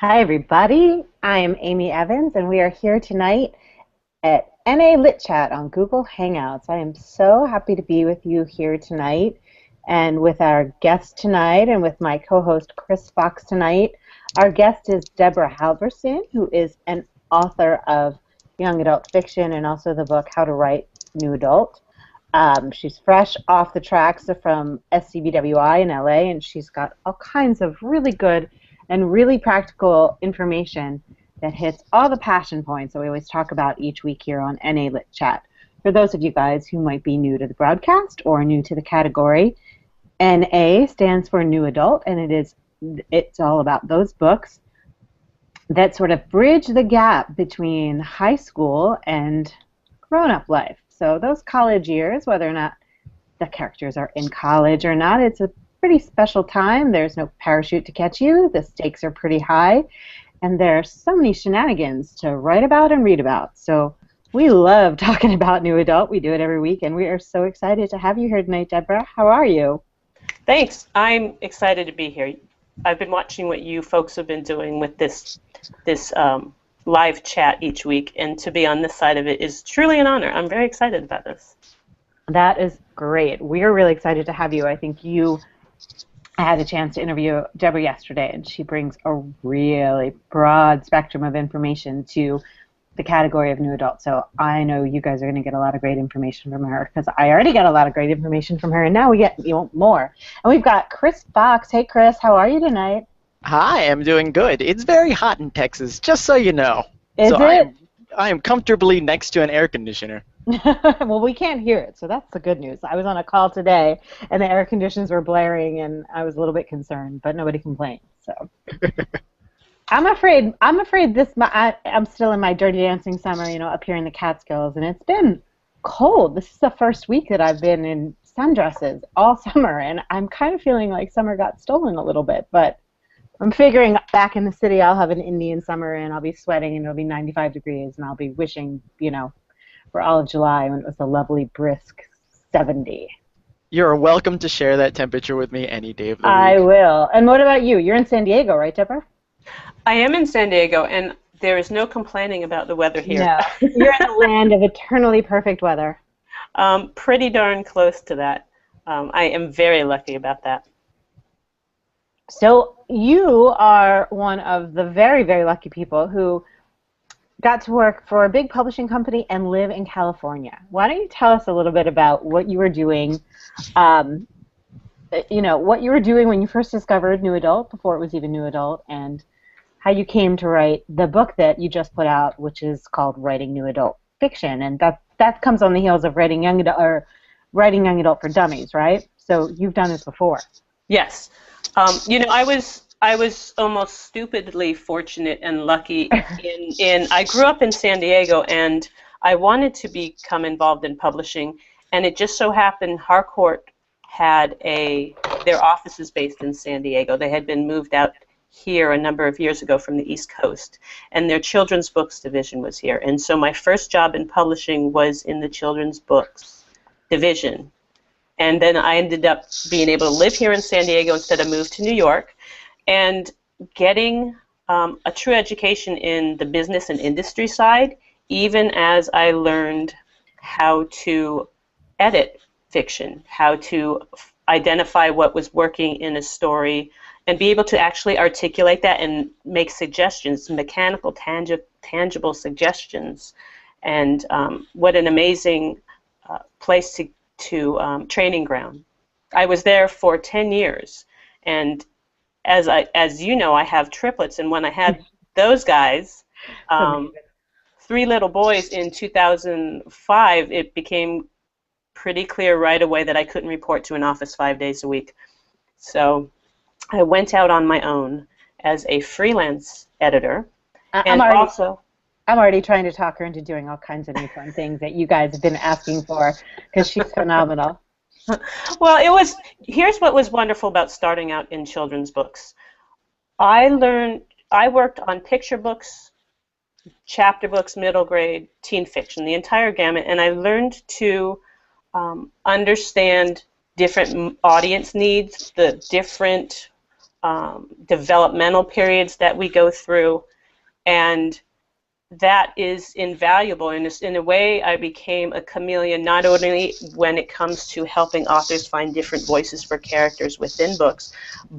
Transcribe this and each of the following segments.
Hi, everybody. I am Amy Evans, and we are here tonight at NA Lit Chat on Google Hangouts. I am so happy to be with you here tonight and with our guest tonight and with my co-host Chris Fox tonight. Our guest is Deborah Halverson, who is an author of young adult fiction and also the book How to Write New Adult. She's fresh off the tracks from SCBWI in LA, and she's got all kinds of really good and really practical information that hits all the passion points that we always talk about each week here on NA Lit Chat. For those of you guys who might be new to the broadcast or new to the category, NA stands for New Adult, and it's all about those books that sort of bridge the gap between high school and grown-up life. So those college years, whether or not the characters are in college or not, it's a pretty special time. There's no parachute to catch you. The stakes are pretty high. And there are so many shenanigans to write about and read about. So we love talking about New Adult. We do it every week, and we are so excited to have you here tonight, Deborah. How are you? Thanks. I'm excited to be here. I've been watching what you folks have been doing with this live chat each week, and to be on this side of it is truly an honor. I'm very excited about this. That is great. We're really excited to have you. I think I had a chance to interview Deborah yesterday, and she brings a really broad spectrum of information to the category of New Adult. So I know you guys are going to get a lot of great information from her, because I already got a lot of great information from her, and now we get more. And we've got Chris Fox. Hey, Chris, how are you tonight? Hi, I'm doing good. It's very hot in Texas, just so you know. Is it? I am comfortably next to an air conditioner. Well, we can't hear it, so that's the good news. I was on a call today, and the air conditions were blaring, and I was a little bit concerned, but nobody complained. So I'm afraid I'm still in my Dirty Dancing summer, up here in the Catskills, and it's been cold. This is the first week that I've been in sundresses all summer, and I'm kind of feeling like summer got stolen a little bit, but I'm figuring back in the city I'll have an Indian summer, and I'll be sweating, and it'll be 95 degrees, and I'll be wishing, for all of July when it was a lovely, brisk 70. You're welcome to share that temperature with me any day of the week. I will. And what about you? You're in San Diego, right, Deborah? I am in San Diego, and there is no complaining about the weather here. No. You're in the land of eternally perfect weather. Pretty darn close to that. I am very lucky about that. So you are one of the very, very lucky people who got to work for a big publishing company and live in California. Why don't you tell us a little bit about what you were doing, what you were doing when you first discovered New Adult, before it was even New Adult, and how you came to write the book that you just put out, which is called Writing New Adult Fiction, and that comes on the heels of writing young adult for dummies, right? So you've done this before. Yes. I was almost stupidly fortunate and lucky in I grew up in San Diego, and I wanted to become involved in publishing, and it just so happened Harcourt had their offices based in San Diego. They had been moved out here a number of years ago from the East Coast, and their children's books division was here. And so my first job in publishing was in the children's books division. And then I ended up being able to live here in San Diego instead of move to New York, and getting a true education in the business and industry side, even as I learned how to edit fiction, how to identify what was working in a story, and be able to actually articulate that and make suggestions, mechanical, tangible suggestions. And what an amazing place to training ground. I was there for 10 years, and as you know, I have triplets, and when I had those guys, 3 little boys in 2005, it became pretty clear right away that I couldn't report to an office 5 days a week. So I went out on my own as a freelance editor, I'm already trying to talk her into doing all kinds of new fun things that you guys have been asking for, because she's phenomenal. Well, here's what was wonderful about starting out in children's books. I worked on picture books, chapter books, middle grade, teen fiction, the entire gamut, and I learned to understand different audience needs, the different developmental periods that we go through, and that is invaluable. And in a way, I became a chameleon, not only when it comes to helping authors find different voices for characters within books,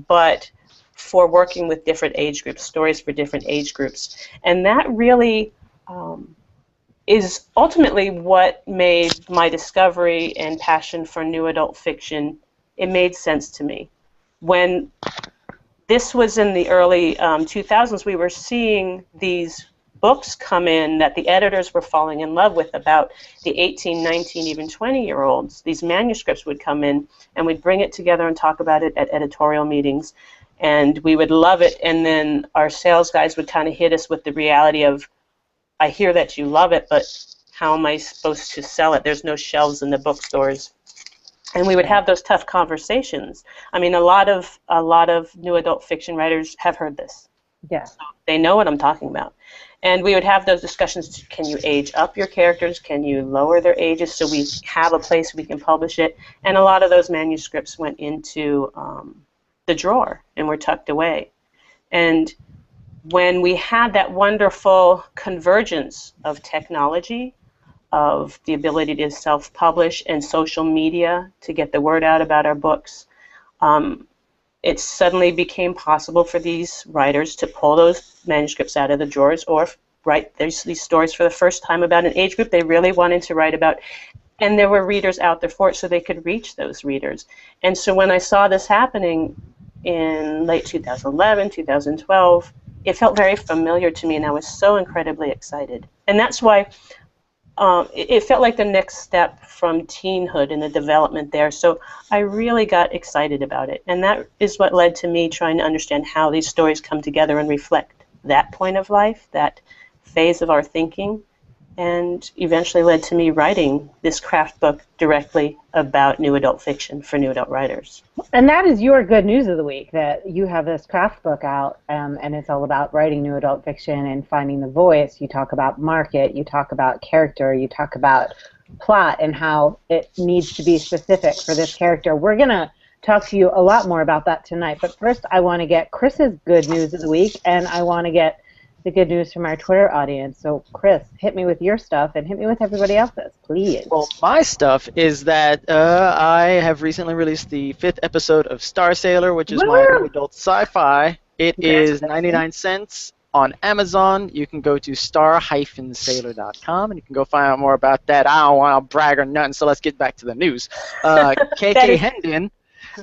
but for working with different age groups, stories for different age groups. And that really is ultimately what made my discovery and passion for new adult fiction, it made sense to me. When this was in the early 2000s, we were seeing these books come in that the editors were falling in love with about the 18, 19, even 20-year-olds. These manuscripts would come in, and we'd bring it together and talk about it at editorial meetings, and we would love it, and then our sales guys would kind of hit us with the reality of, I hear that you love it, but how am I supposed to sell it? There's no shelves in the bookstores. And we would have those tough conversations. I mean, a lot of new adult fiction writers have heard this. Yeah. So they know what I'm talking about. And we would have those discussions. Can you age up your characters? Can you lower their ages so we have a place we can publish it? And a lot of those manuscripts went into the drawer and were tucked away. And when we had that wonderful convergence of technology, of the ability to self-publish and social media to get the word out about our books, it suddenly became possible for these writers to pull those manuscripts out of the drawers or write these stories for the first time about an age group they really wanted to write about. And there were readers out there for it, so they could reach those readers. And so when I saw this happening in late 2011, 2012, it felt very familiar to me, and I was so incredibly excited. And that's why it felt like the next step from teenhood in the development there. So I really got excited about it. And that is what led to me trying to understand how these stories come together and reflect that point of life, that phase of our thinking, and eventually led to me writing this craft book directly about new adult fiction for new adult writers. And that is your good news of the week, that you have this craft book out, and it's all about writing new adult fiction and finding the voice. You talk about market, you talk about character, you talk about plot and how it needs to be specific for this character. We're going to talk to you a lot more about that tonight, but first I want to get Chris's good news of the week, and I want to get the good news from our Twitter audience. So, Chris, hit me with your stuff and hit me with everybody else's, please. Well, my stuff is that I have recently released the 5th episode of Star Sailor, which is my new adult sci-fi. It is 99 cents on Amazon. You can go to star-sailor.com and you can go find out more about that. I don't want to brag or nothing, so let's get back to the news. KK Hendon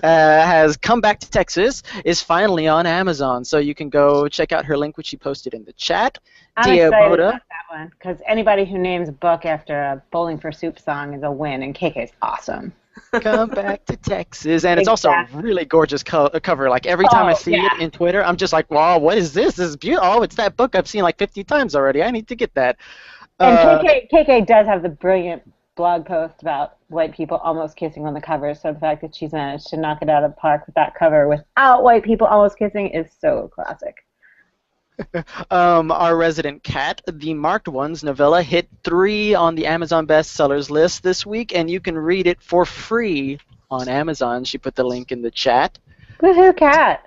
has come back to Texas, is finally on Amazon, so you can go check out her link, which she posted in the chat. I'm excited about that one, because anybody who names a book after a Bowling for Soup song is a win, and KK's awesome. Come back to Texas, and it's also a really gorgeous cover. Like, every time I see it in Twitter, I'm just like, wow, what is this? This is beautiful. Oh, it's that book I've seen like 50 times already. I need to get that. And KK does have the brilliant blog post about white people almost kissing on the cover, so the fact that she's managed to knock it out of the park with that cover without white people almost kissing is so classic. Our resident cat, The Marked Ones novella, hit 3 on the Amazon bestsellers list this week, and you can read it for free on Amazon. She put the link in the chat. Woohoo, cat!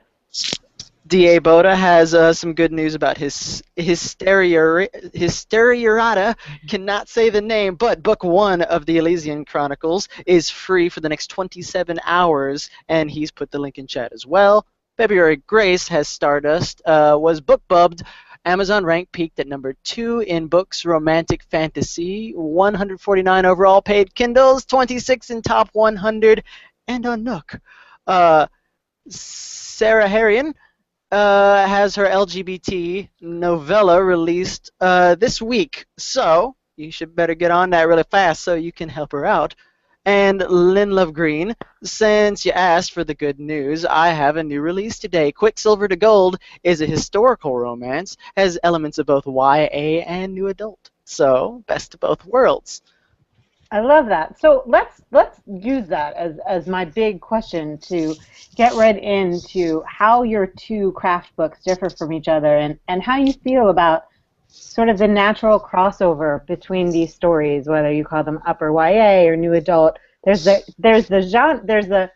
D.A. Boda has some good news about his Hysteriorata. Cannot say the name, but book 1 of the Elysian Chronicles is free for the next 27 hours, and he's put the link in chat as well. February Grace has Stardust, was bookbubbed. Amazon rank peaked at number 2 in books romantic fantasy, 149 overall paid Kindles, 26 in top 100, and on Nook. Sarah Harrion has her LGBT novella released this week, so you should better get on that really fast so you can help her out. And Lynn Love Green, since you asked for the good news, I have a new release today. Quicksilver to Gold is a historical romance, has elements of both YA and new adult, so best of both worlds. I love that. So let's use that as my big question to get right into how your two craft books differ from each other, and how you feel about sort of the natural crossover between these stories, whether you call them upper YA or new adult. There's the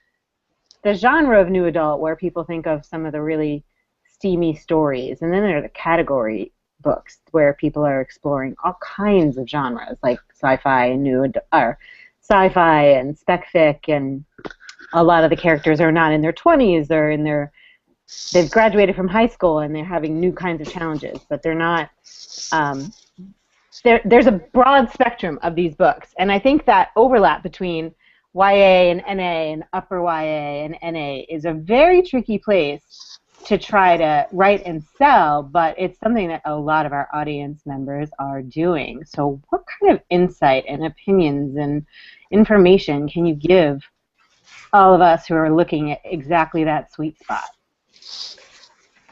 the genre of new adult where people think of some of the really steamy stories, and then there are the category books where people are exploring all kinds of genres like sci-fi and or sci-fi and spec fic, and a lot of the characters are not in their 20s, they've graduated from high school and they're having new kinds of challenges, but they're not there's a broad spectrum of these books, and I think that overlap between YA and NA and upper YA and NA is a very tricky place to try to write and sell, but it's something that a lot of our audience members are doing. So what kind of insight and opinions and information can you give all of us who are looking at exactly that sweet spot?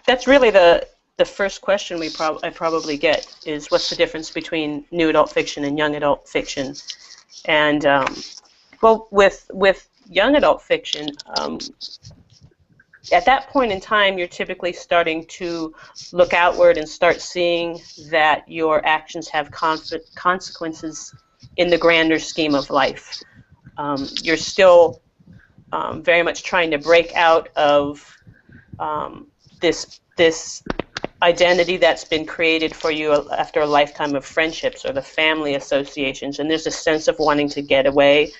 That's really the first question I probably get is, what's the difference between new adult fiction and young adult fiction? And well, with young adult fiction, at that point in time, you're typically starting to look outward and start seeing that your actions have consequences in the grander scheme of life. You're still very much trying to break out of this identity that's been created for you after a lifetime of friendships or the family associations, and there's a sense of wanting to get away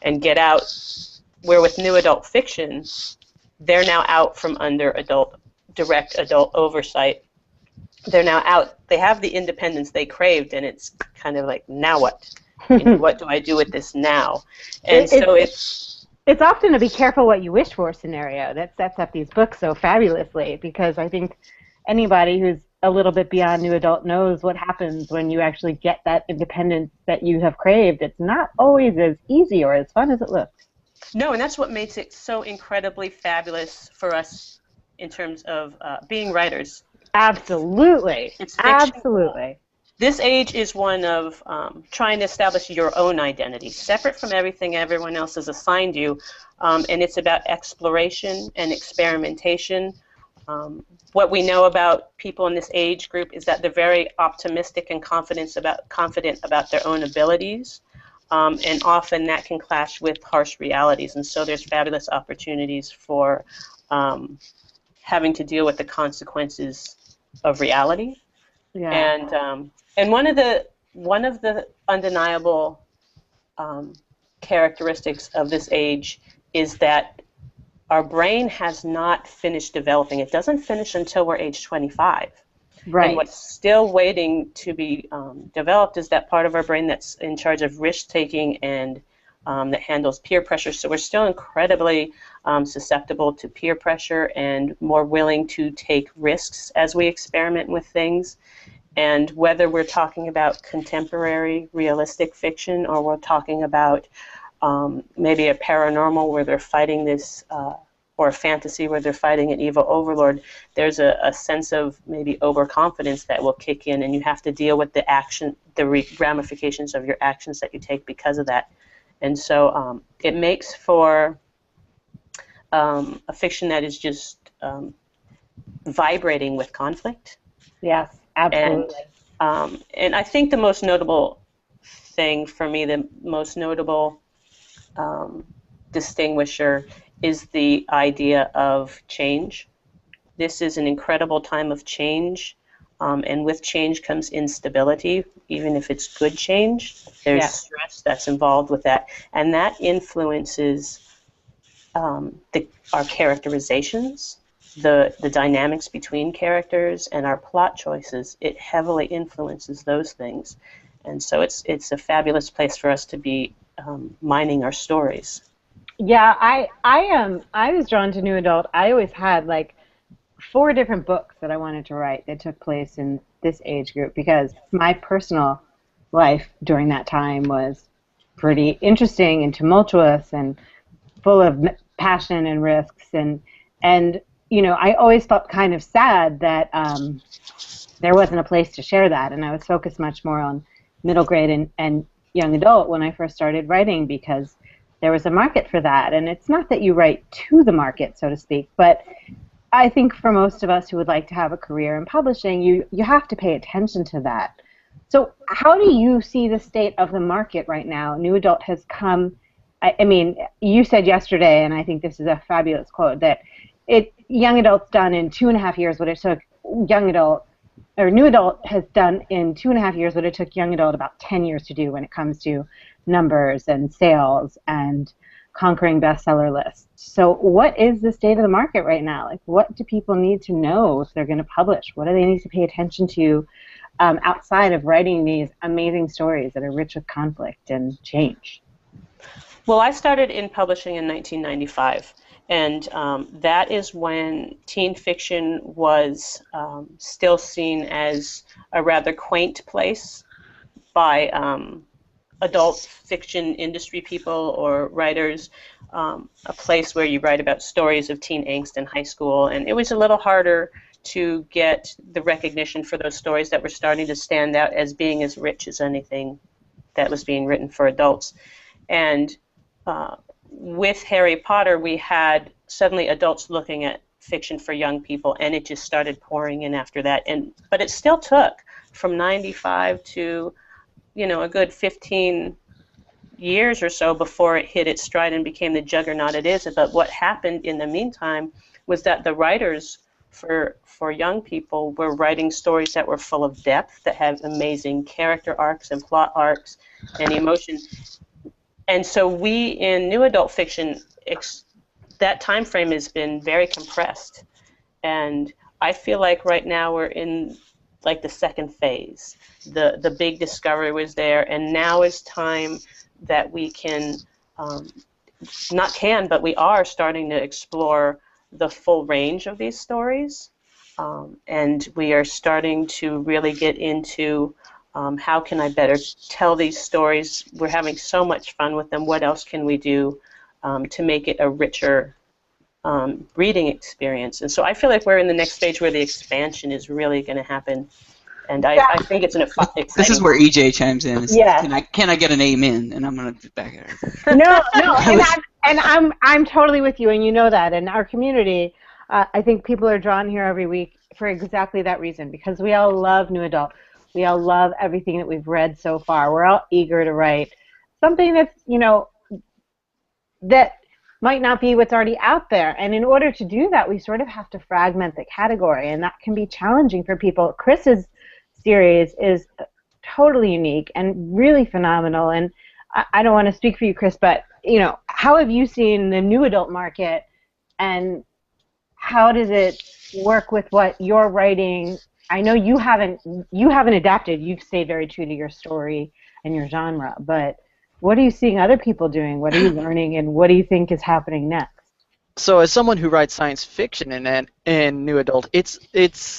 and get out, where with new adult fiction, they're now out from under direct adult oversight. They're now out, they have the independence they craved, and it's kind of like, now what? What do I do with this now? And it's often a be careful what you wish for scenario that sets up these books so fabulously, because I think anybody who's a little bit beyond new adult knows what happens when you actually get that independence that you have craved. It's not always as easy or as fun as it looks. No, and that's what makes it so incredibly fabulous for us in terms of being writers. Absolutely. It's fiction. Absolutely. This age is one of trying to establish your own identity, separate from everything everyone else has assigned you, and it's about exploration and experimentation. What we know about people in this age group is that they're very optimistic and confident about their own abilities, and often that can clash with harsh realities, and so there's fabulous opportunities for having to deal with the consequences of reality. Yeah. And one of the undeniable characteristics of this age is that our brain has not finished developing. It doesn't finish until we're age 25. Right. And what's still waiting to be developed is that part of our brain that's in charge of risk-taking and that handles peer pressure. So we're still incredibly susceptible to peer pressure and more willing to take risks as we experiment with things. And whether we're talking about contemporary realistic fiction or we're talking about maybe a paranormal where they're fighting this, or a fantasy where they're fighting an evil overlord, there's a sense of maybe overconfidence that will kick in, and you have to deal with the ramifications of your actions that you take because of that. And so it makes for a fiction that is just vibrating with conflict. Yes, absolutely. And I think the most notable thing for me, the most notable distinguisher is the idea of change. This is an incredible time of change, and with change comes instability, even if it's good change. There's stress that's involved with that, and that influences our characterizations, the dynamics between characters, and our plot choices. It heavily influences those things, and so it's a fabulous place for us to be mining our stories. Yeah, I was drawn to new adult. I always had like 4 different books that I wanted to write that took place in this age group, because my personal life during that time was pretty interesting and tumultuous and full of passion and risks, and you know, I always felt kind of sad that there wasn't a place to share that, and I was focused much more on middle grade and young adult when I first started writing, because there was a market for that. And it's not that you write to the market, so to speak, but I think for most of us who would like to have a career in publishing, you have to pay attention to that. So how do you see the state of the market right now? New adult has come I mean, you said yesterday, and I think this is a fabulous quote, that young adult's done in 2.5 years what it took young adult, or new adult has done in 2.5 years what it took young adult about 10 years to do when it comes to numbers and sales and conquering bestseller lists. So what is the state of the market right now? Like, what do people need to know if they're going to publish? What do they need to pay attention to outside of writing these amazing stories that are rich with conflict and change? Well, I started in publishing in 1995, and that is when teen fiction was still seen as a rather quaint place by adult fiction industry people or writers, a place where you write about stories of teen angst in high school, and it was a little harder to get the recognition for those stories that were starting to stand out as being as rich as anything that was being written for adults. And with Harry Potter, we had suddenly adults looking at fiction for young people, and it just started pouring in after that. But it still took from 95 to, a good 15 years or so before it hit its stride and became the juggernaut it is. But what happened in the meantime was that the writers for young people were writing stories that were full of depth, that have amazing character arcs and plot arcs and emotion. And so we, in new adult fiction, that time frame has been very compressed. And I feel like right now we're in like the second phase. The big discovery was there, and now is time that we can, but we are starting to explore the full range of these stories. And we are starting to really get into how can I better tell these stories? We're having so much fun with them. What else can we do to make it a richer reading experience? And so I feel like we're in the next stage where the expansion is really going to happen. And I think it's an exciting. This is where EJ chimes in. Yeah. Can I get an amen? And I'm going to back at her. No, and I'm totally with you, and you know that. And our community, I think people are drawn here every week for exactly that reason, because we all love new adult. We all love everything that we've read so far. We're all eager to write something that's, that might not be what's already out there. And in order to do that, we sort of have to fragment the category, and that can be challenging for people. Chris's series is totally unique and really phenomenal. And I don't want to speak for you, Chris, but, how have you seen the new adult market, and how does it work with what you're writing? I know you haven't adapted. You've stayed very true to your story and your genre. But what are you seeing other people doing? What are you learning, and what do you think is happening next? So, as someone who writes science fiction in new adult, it's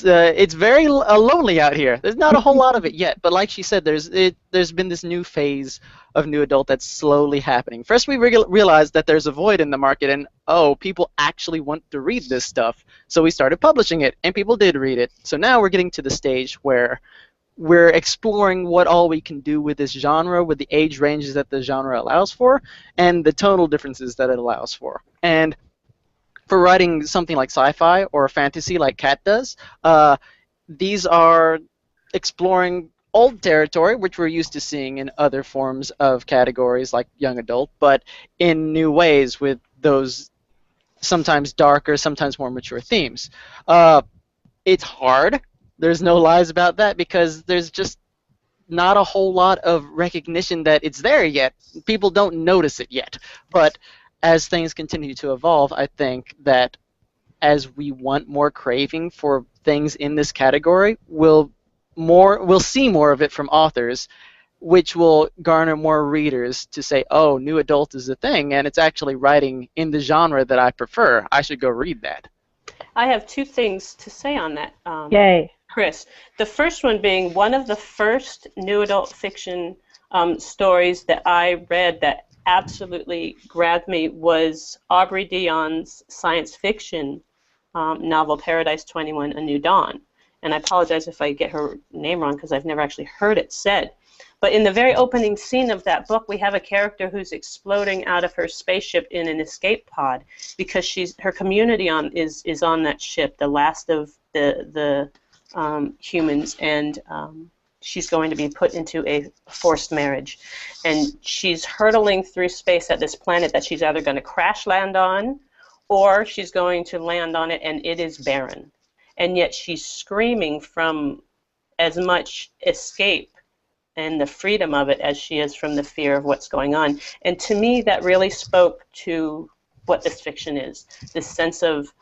very lonely out here. There's not a whole lot of it yet. But like she said, there's been this new phase of new adult that's slowly happening. First, we realized that there's a void in the market, and people actually want to read this stuff. So we started publishing it, and people did read it. So now we're getting to the stage where we're exploring what all we can do with this genre, with the age ranges that the genre allows for, and the tonal differences that it allows for. And for writing something like sci-fi or fantasy like Kat does, these are exploring old territory, which we're used to seeing in other forms of categories like young adult, but in new ways with those sometimes darker, sometimes more mature themes. It's hard. There's no lies about that, because there's just not a whole lot of recognition that it's there yet. People don't notice it yet. But as things continue to evolve, I think that as we want more craving for things in this category, we'll see more of it from authors, which will garner more readers to say, oh, new adult is a thing, and it's actually writing in the genre that I prefer. I should go read that. I have two things to say on that, Yay. Chris. The first one being one of the first new adult fiction stories that I read that absolutely grabbed me was Aubrey Dion's science fiction novel Paradise 21: A New Dawn. And I apologize if I get her name wrong, because I've never actually heard it said. But in the very opening scene of that book, we have a character who's exploding out of her spaceship in an escape pod, because her community is on that ship, the last of the humans, and she's going to be put into a forced marriage. And she's hurtling through space at this planet that she's either going to crash land on, or she's going to land on it and it is barren. And yet she's screaming from as much escape and the freedom of it as she is from the fear of what's going on. And to me, that really spoke to what this fiction is, this sense of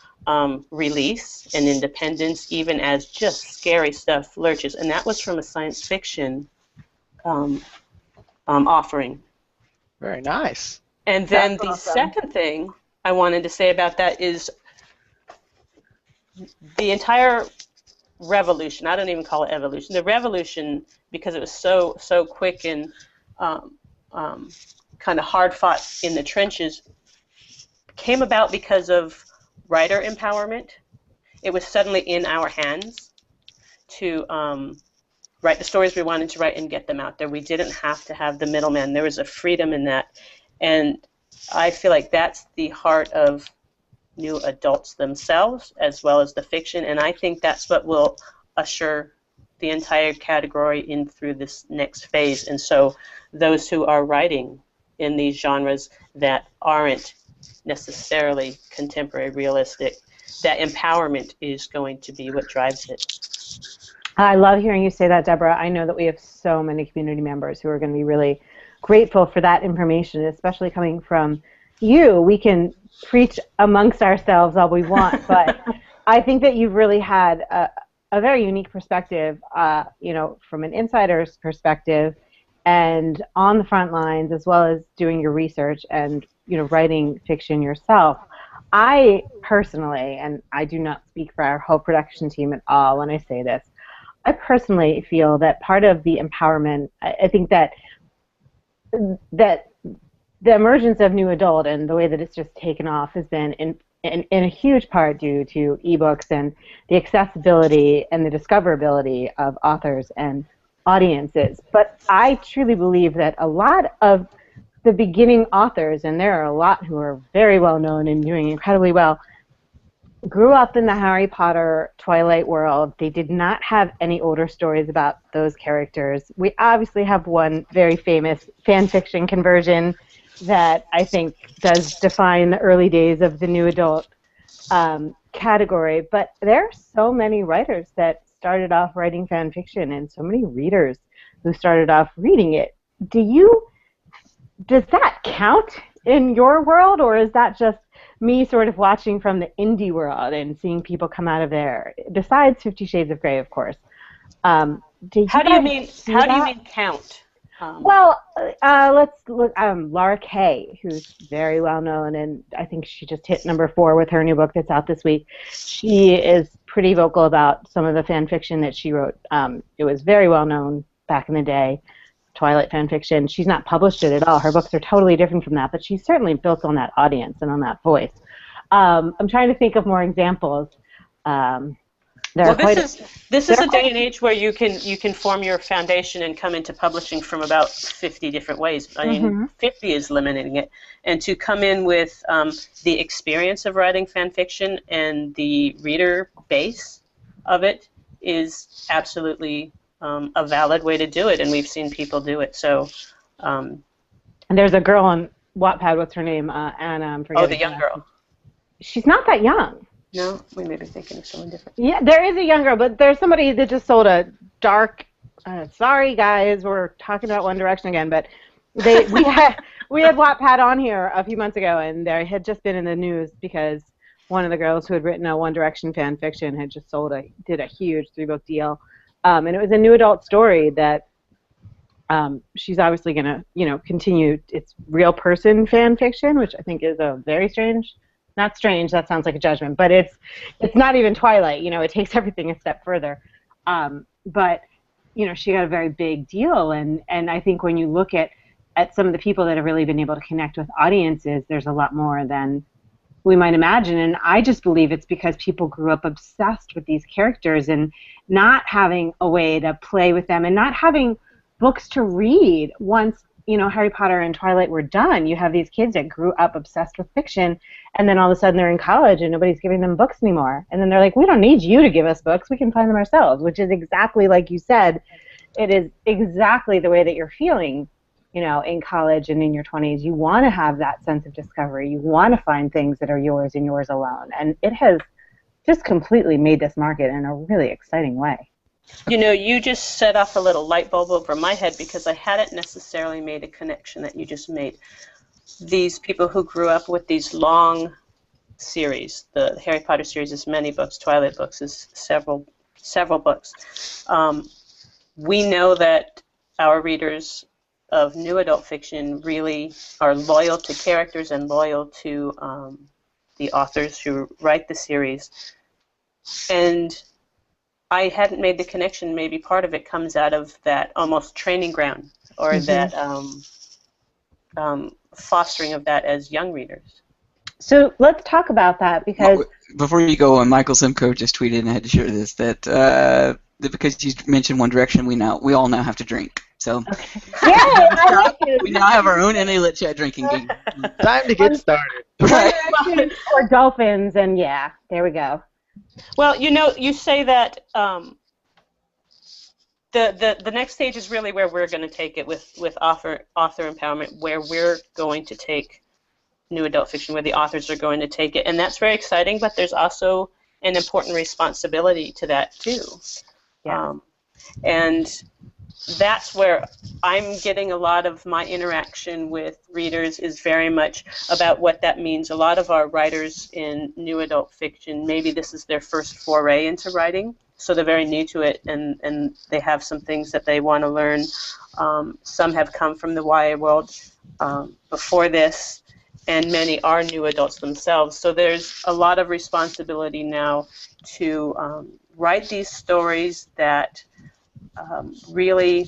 release and independence, even as just scary stuff lurches. And that was from a science fiction offering. Very nice. And then That's the awesome. second thing I wanted to say about that is the entire revolution. I don't even call it evolution. The revolution, because it was so quick and kind of hard fought in the trenches, came about because of writer empowerment. It was suddenly in our hands to write the stories we wanted to write and get them out there. We didn't have to have the middleman. There was a freedom in that. And I feel like that's the heart of new adults themselves, as well as the fiction. And I think that's what will usher the entire category in through this next phase. And so those who are writing in these genres that aren't necessarily contemporary realistic, that empowerment is going to be what drives it. I love hearing you say that, Deborah. I know that we have so many community members who are going to be really grateful for that information, especially coming from you. We can preach amongst ourselves all we want, but I think that you've really had a very unique perspective, from an insider's perspective and on the front lines, as well as doing your research and, writing fiction yourself. I personally, and I do not speak for our whole production team at all when I say this, I personally feel that part of the empowerment, I think that the emergence of New Adult and the way that it's just taken off has been in a huge part due to ebooks and the accessibility and the discoverability of authors and audiences. But I truly believe that a lot of the beginning authors, and there are a lot who are very well known and doing incredibly well, grew up in the Harry Potter, Twilight world. They did not have any older stories about those characters. We obviously have one very famous fan fiction conversion that I think does define the early days of the New Adult category. But there are so many writers that started off writing fan fiction and so many readers who started off reading it. Does that count in your world, or is that just me sort of watching from the indie world and seeing people come out of there, besides 50 Shades of Grey, of course? How do you mean count? Let's look. Laura Kay, who's very well known, and I think she just hit #4 with her new book that's out this week. She is pretty vocal about some of the fan fiction that she wrote. It was very well known back in the day, Twilight fan fiction. She's not published it at all. Her books are totally different from that, but she's certainly built on that audience and on that voice. I'm trying to think of more examples. This is a day and age where you can form your foundation and come into publishing from about 50 different ways. I mean, 50 is limiting it. And to come in with the experience of writing fan fiction and the reader base of it is absolutely a valid way to do it, and we've seen people do it. So, and there's a girl on Wattpad. What's her name? Anna. I'm forgetting. Oh, the young girl. She's not that young. No, we may be thinking of someone different. Yeah, there is a young girl, but there's somebody that just sold a dark. Sorry, guys, we're talking about One Direction again, but we had Wattpad on here a few months ago, and they had just been in the news because one of the girls who had written a One Direction fan fiction had just did a huge 3-book deal. And it was a new adult story that she's obviously going to, continue its real person fan fiction, which I think is a very strange, not strange, that sounds like a judgment, but it's not even Twilight, it takes everything a step further. But, she got a very big deal, and I think when you look at some of the people that have really been able to connect with audiences, there's a lot more than we might imagine, and I just believe it's because people grew up obsessed with these characters and not having a way to play with them and not having books to read once, Harry Potter and Twilight were done. You have these kids that grew up obsessed with fiction, and then all of a sudden they're in college and nobody's giving them books anymore. And then they're like, we don't need you to give us books, we can find them ourselves, which is exactly like you said, it is exactly the way that you're feeling, in college and in your 20s. You want to have that sense of discovery. You want to find things that are yours and yours alone. And it has just completely made this market in a really exciting way. You just set off a little light bulb over my head because I hadn't necessarily made a connection that you just made. These people who grew up with these long series, the Harry Potter series is many books, Twilight books is several books. We know that our readers of new adult fiction really are loyal to characters and loyal to the authors who write the series. And I hadn't made the connection. Maybe part of it comes out of that almost training ground, or that fostering of that as young readers. So let's talk about that, because before you go, Michael Simcoe just tweeted, and I had to share this, that because you mentioned One Direction, we all now have to drink. So yeah, I like it. We now have our own NA Lit Chat drinking game. Time to get started. Right. Or dolphins, and yeah, there we go. Well, you say that the next stage is really where we're going to take it with author empowerment, where we're going to take new adult fiction, where the authors are going to take it, and that's very exciting. But there's also an important responsibility to that too, and that's where I'm getting a lot of my interaction with readers is very much about what that means. A lot of our writers in new adult fiction, maybe this is their first foray into writing, so they're very new to it, and they have some things that they want to learn. Some have come from the YA world before this, and many are new adults themselves. So there's a lot of responsibility now to write these stories that really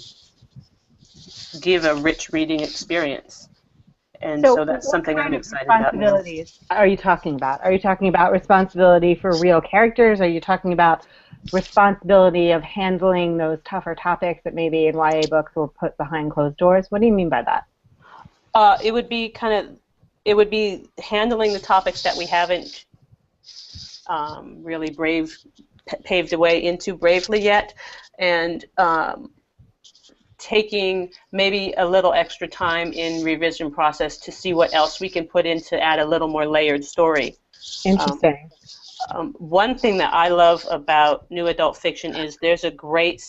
give a rich reading experience. And so that's something I'm excited about. What kind of responsibilities are you talking about? Are you talking about responsibility for real characters? Are you talking about responsibility of handling those tougher topics that maybe in YA books will put behind closed doors? What do you mean by that? It would be handling the topics that we haven't really paved the way into bravely yet, and taking maybe a little extra time in revision process to see what else we can put in to add a little more layered story. Interesting. One thing that I love about new adult fiction is there's a great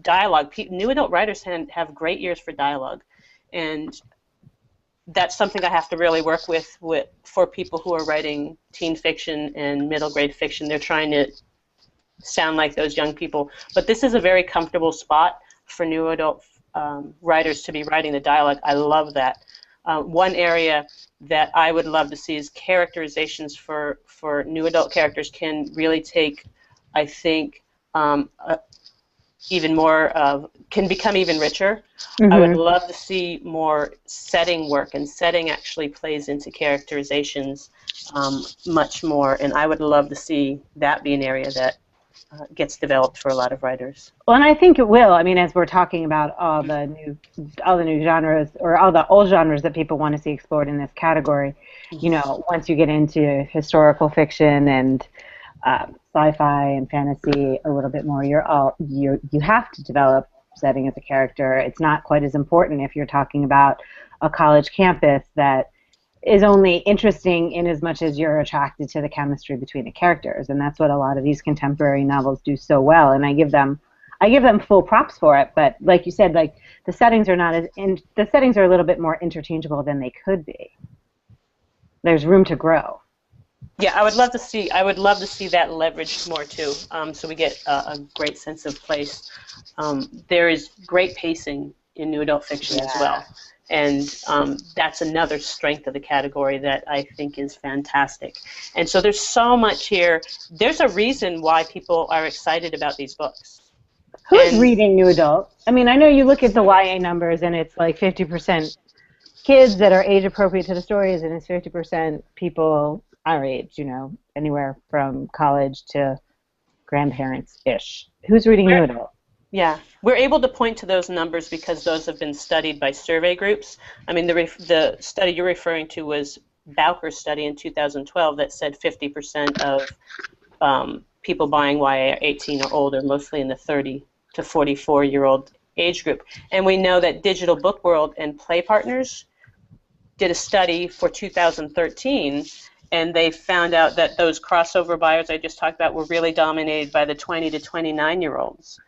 dialogue. New adult writers have great ears for dialogue, and that's something I have to really work with for people who are writing teen fiction and middle grade fiction. They're trying to sound like those young people, but this is a very comfortable spot for new adult writers to be writing the dialogue. I love that. One area that I would love to see is characterizations for new adult characters can really take, I think, even more can become even richer. I would love to see more setting work, and setting actually plays into characterizations much more, and I would love to see that be an area that gets developed for a lot of writers. Well, and I think it will. I mean, as we're talking about all the new genres, or all the old genres that people want to see explored in this category, once you get into historical fiction and sci-fi and fantasy a little bit more, you have to develop setting as a character. It's not quite as important if you're talking about a college campus that is only interesting in as much as you're attracted to the chemistry between the characters, and that's what a lot of these contemporary novels do so well. And I give them full props for it. But like you said, like the settings are the settings are a little bit more interchangeable than they could be. There's room to grow. Yeah, I would love to see that leveraged more too. So we get a great sense of place. There is great pacing in new adult fiction as well. And that's another strength of the category that I think is fantastic. And so there's so much here. There's a reason why people are excited about these books. Who's reading new adult? I mean, I know you look at the YA numbers and it's like 50% kids that are age appropriate to the stories, and it's 50% people our age, anywhere from college to grandparents-ish. Who's reading new adult? Yeah, we're able to point to those numbers because those have been studied by survey groups. I mean, the study you're referring to was Bowker's study in 2012 that said 50% of people buying YA are 18 or older, mostly in the 30 to 44-year-old age group. And we know that Digital Book World and Play Partners did a study for 2013, and they found out that those crossover buyers I just talked about were really dominated by the 20 to 29-year-olds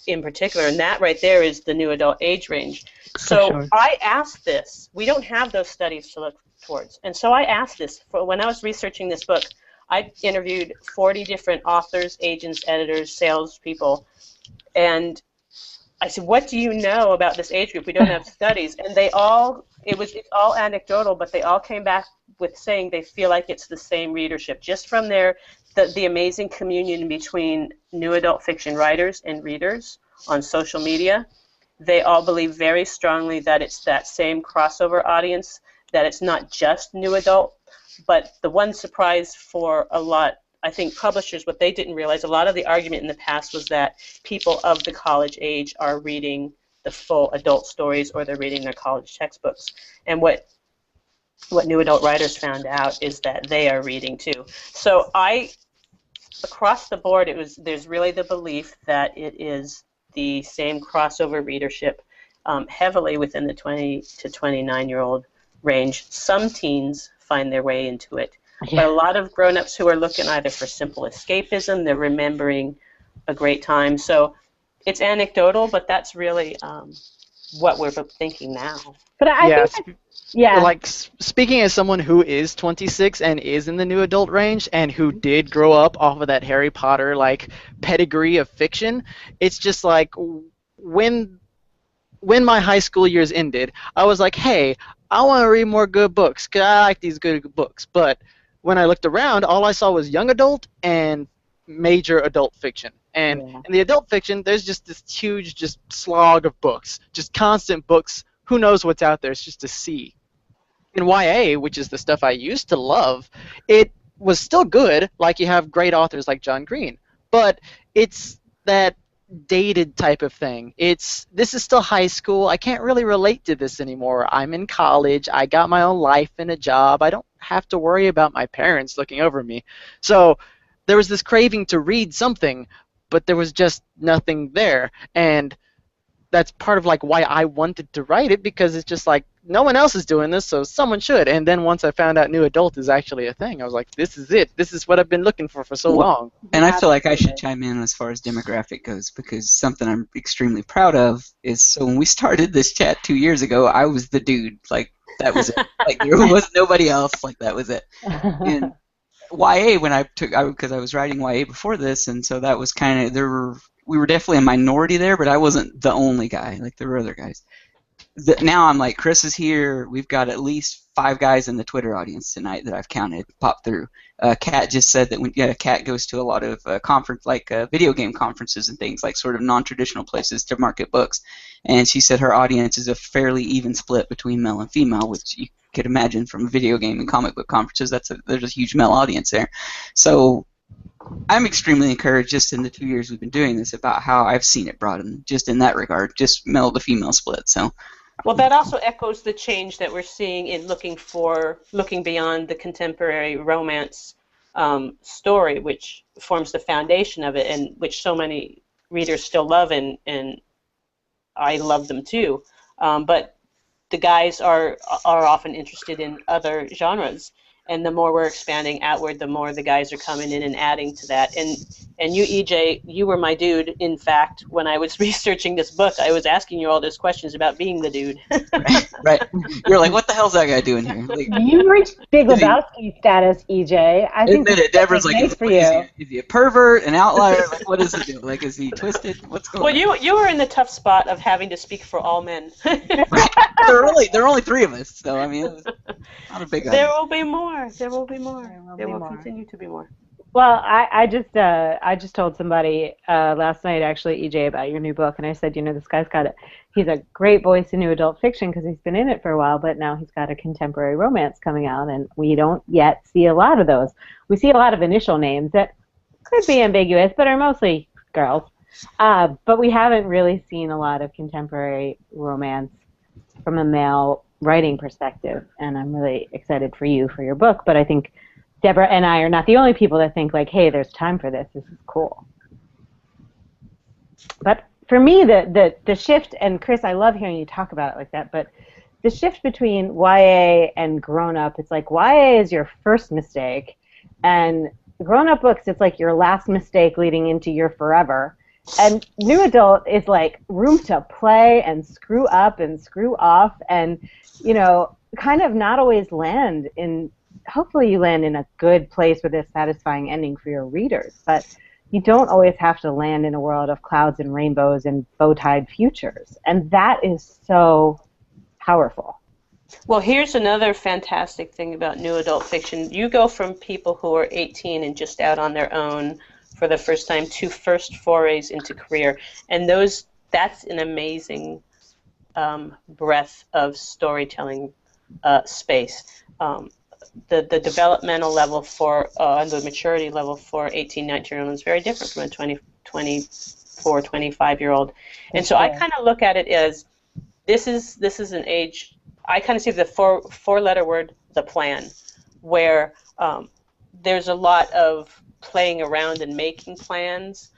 in particular, and that right there is the new adult age range. So sure. I asked this. We don't have those studies to look towards, and so I asked this. When I was researching this book, I interviewed 40 different authors, agents, editors, salespeople, and I said, what do you know about this age group? We don't have studies. And it's all anecdotal, but they all came back with saying they feel like it's the same readership, just from the amazing communion between new adult fiction writers and readers on social media. They all believe very strongly that it's that same crossover audience, that it's not just new adult. But the one surprise for a lot, I think publishers, what they didn't realize, a lot of the argument in the past was that people of the college age are reading the full adult stories, or they're reading their college textbooks. And what new adult writers found out is that they are reading too. So across the board, there's really the belief that it is the same crossover readership, heavily within the 20 to 29-year-old range. Some teens find their way into it. But a lot of grown-ups who are looking either for simple escapism, they're remembering a great time. So it's anecdotal, but that's really what we're thinking now. But I think like, speaking as someone who is 26 and is in the new adult range and who did grow up off of that Harry Potter like pedigree of fiction, it's just like when my high school years ended, I was like, hey, I want to read more good books because I like these good books. But when I looked around, all I saw was young adult and major adult fiction. And in the adult fiction, there's just this huge just slog of books, just constant books. Who knows what's out there? It's just a sea. In YA, which is the stuff I used to love, it was still good. Like, you have great authors like John Green. But it's that dated type of thing. This is still high school. I can't really relate to this anymore. I'm in college. I got my own life and a job. I don't have to worry about my parents looking over me. So there was this craving to read something, but there was just nothing there. And that's part of like why I wanted to write it, because it's just like, no one else is doing this, so someone should. And then once I found out new adult is actually a thing, I was like, this is it. This is what I've been looking for so long. And I feel like I should chime in as far as demographic goes, because something I'm extremely proud of is, so when we started this chat 2 years ago, I was the dude. Like, that was it. Like, there was nobody else. Like, that was it. And YA, because I was writing YA before this, and so that was kind of, we were definitely a minority there, but I wasn't the only guy. Like, there were other guys. Now I'm like, Chris is here. We've got at least 5 guys in the Twitter audience tonight that I've counted pop through. Kat just said that Kat goes to a lot of video game conferences and things, like sort of non-traditional places to market books. And she said her audience is a fairly even split between male and female, which you could imagine from video game and comic book conferences. There's a huge male audience there. So I'm extremely encouraged just in the 2 years we've been doing this about how I've seen it broaden just in that regard, just male to female split. So, well, that also echoes the change that we're seeing in looking beyond the contemporary romance story, which forms the foundation of it, and which so many readers still love, and I love them too. But the guys are often interested in other genres. And the more we're expanding outward, the more the guys are coming in and adding to that. And you, EJ, you were my dude. In fact, when I was researching this book, I was asking you all those questions about being the dude. Right. You're like, what the hell's that guy doing here? Like, you reached Big Lebowski status, EJ. I think admit it. Deborah's like, nice for you. Is he a pervert, an outlier? Like, what is he doing? Like, is he twisted? What's going on? Well, you were in the tough spot of having to speak for all men. Right. There are only 3 of us, so I mean, it's not a big. There will be more. There will be more. There will continue to be more. Well, I just told somebody last night, actually, EJ, about your new book, and I said, this guy's he's a great voice in new adult fiction because he's been in it for a while, but now he's got a contemporary romance coming out, and we don't yet see a lot of those. We see a lot of initial names that could be ambiguous, but are mostly girls. But we haven't really seen a lot of contemporary romance from a male writing perspective, and I'm really excited for you for your book, but I think Deborah and I are not the only people that think like, hey, there's time for this. This is cool. But for me, the shift, and Chris, I love hearing you talk about it like that, but the shift between YA and grown-up, it's like YA is your first mistake, and grown-up books, it's like your last mistake leading into your forever. And new adult is like room to play and screw up and screw off and, kind of not always land in, hopefully you land in a good place with a satisfying ending for your readers, but you don't always have to land in a world of clouds and rainbows and bow-tied futures. And that is so powerful. Well, here's another fantastic thing about new adult fiction. You go from people who are 18 and just out on their own for the first time to first forays into career. And that's an amazing breadth of storytelling space. The developmental level and the maturity level for 18, 19-year-old is very different from a 24, 25-year-old. And so I kind of look at it as this is an age, I kind of see the four-letter word, the plan, where there's a lot of playing around and making plans,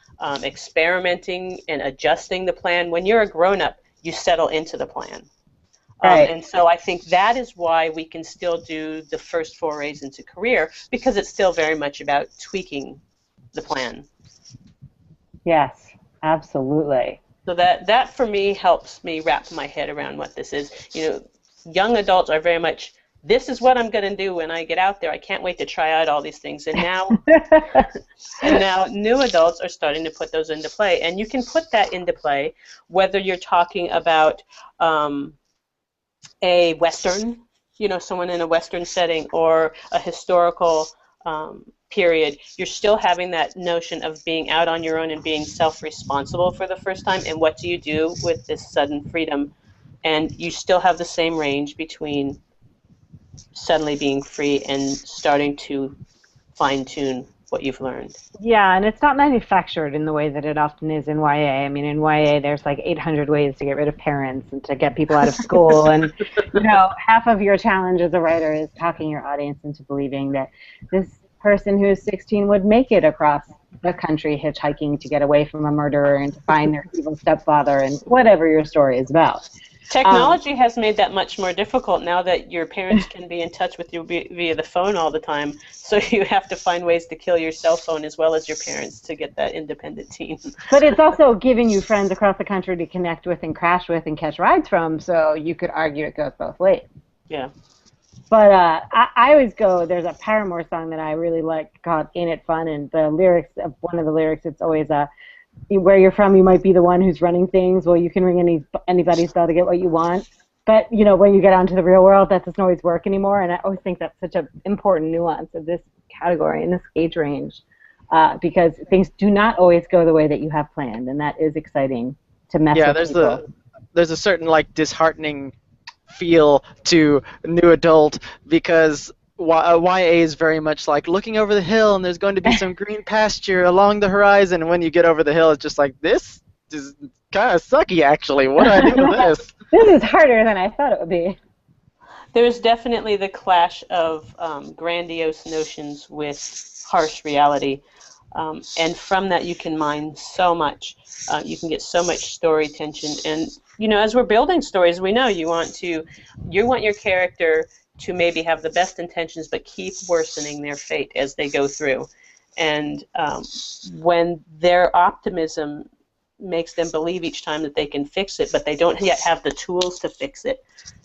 experimenting and adjusting the plan. When you're a grown-up, you settle into the plan. Right. And so I think that is why we can still do the first forays into career, because it's still very much about tweaking the plan. Yes, absolutely. So that for me helps me wrap my head around what this is. Young adults are very much, this is what I'm going to do when I get out there. I can't wait to try out all these things. And now new adults are starting to put those into play. And you can put that into play whether you're talking about a Western, someone in a Western setting, or a historical period. You're still having that notion of being out on your own and being self-responsible for the first time. And what do you do with this sudden freedom? And you still have the same range between suddenly being free and starting to fine-tune what you've learned. Yeah, and it's not manufactured in the way that it often is in YA. I mean, in YA, there's like 800 ways to get rid of parents and to get people out of school. And, half of your challenge as a writer is talking your audience into believing that this person who's 16 would make it across the country hitchhiking to get away from a murderer and to find their evil stepfather, and whatever your story is about. Technology has made that much more difficult now that your parents can be in touch with you via the phone all the time. So you have to find ways to kill your cell phone as well as your parents to get that independent teen. But it's also giving you friends across the country to connect with and crash with and catch rides from, so you could argue it goes both ways. Yeah. But I always go, there's a Paramore song that I really like called Ain't It Fun, and the lyrics, one of the lyrics, it's always where you're from, you might be the one who's running things. Well, you can ring anybody's bell to get what you want. But, when you get onto the real world, that doesn't always work anymore. And I always think that's such an important nuance of this category, in this age range, because things do not always go the way that you have planned. And that is exciting to mess with people. There's a certain, disheartening feel to new adult, because YA is very much like looking over the hill and there's going to be some green pasture along the horizon, and when you get over the hill it's just like, this is kind of sucky actually. What do I do with this? This is harder than I thought it would be. There's definitely the clash of grandiose notions with harsh reality, and from that you can mine so much. You can get so much story tension, and as we're building stories, we know you want your character to maybe have the best intentions but keep worsening their fate as they go through. And when their optimism makes them believe each time that they can fix it, but they don't yet have the tools to fix it,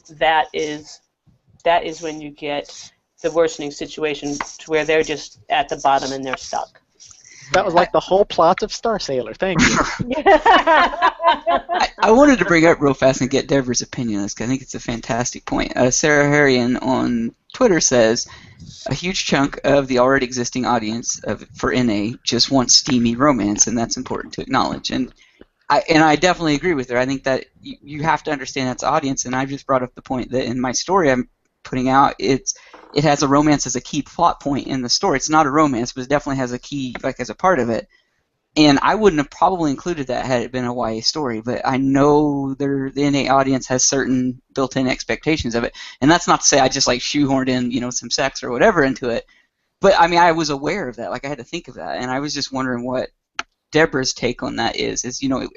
that is when you get the worsening situation to where they're just at the bottom and they're stuck. That was like the whole plot of Star Sailor. Thank you. I wanted to bring up real fast and get Deborah's opinion on this, because I think it's a fantastic point. Sarah Harrian on Twitter says, a huge chunk of the already existing audience for NA just wants steamy romance, and that's important to acknowledge. And I definitely agree with her. I think that you have to understand that's audience, and I just brought up the point that in my story I'm putting out, it has a romance as a key plot point in the story. It's not a romance, but it definitely has a key, as a part of it. And I wouldn't have probably included that had it been a YA story, but I know the NA audience has certain built-in expectations of it. And that's not to say I just shoehorned in, some sex or whatever into it. But I mean, I was aware of that. I had to think of that, and I was just wondering what Deborah's take on that is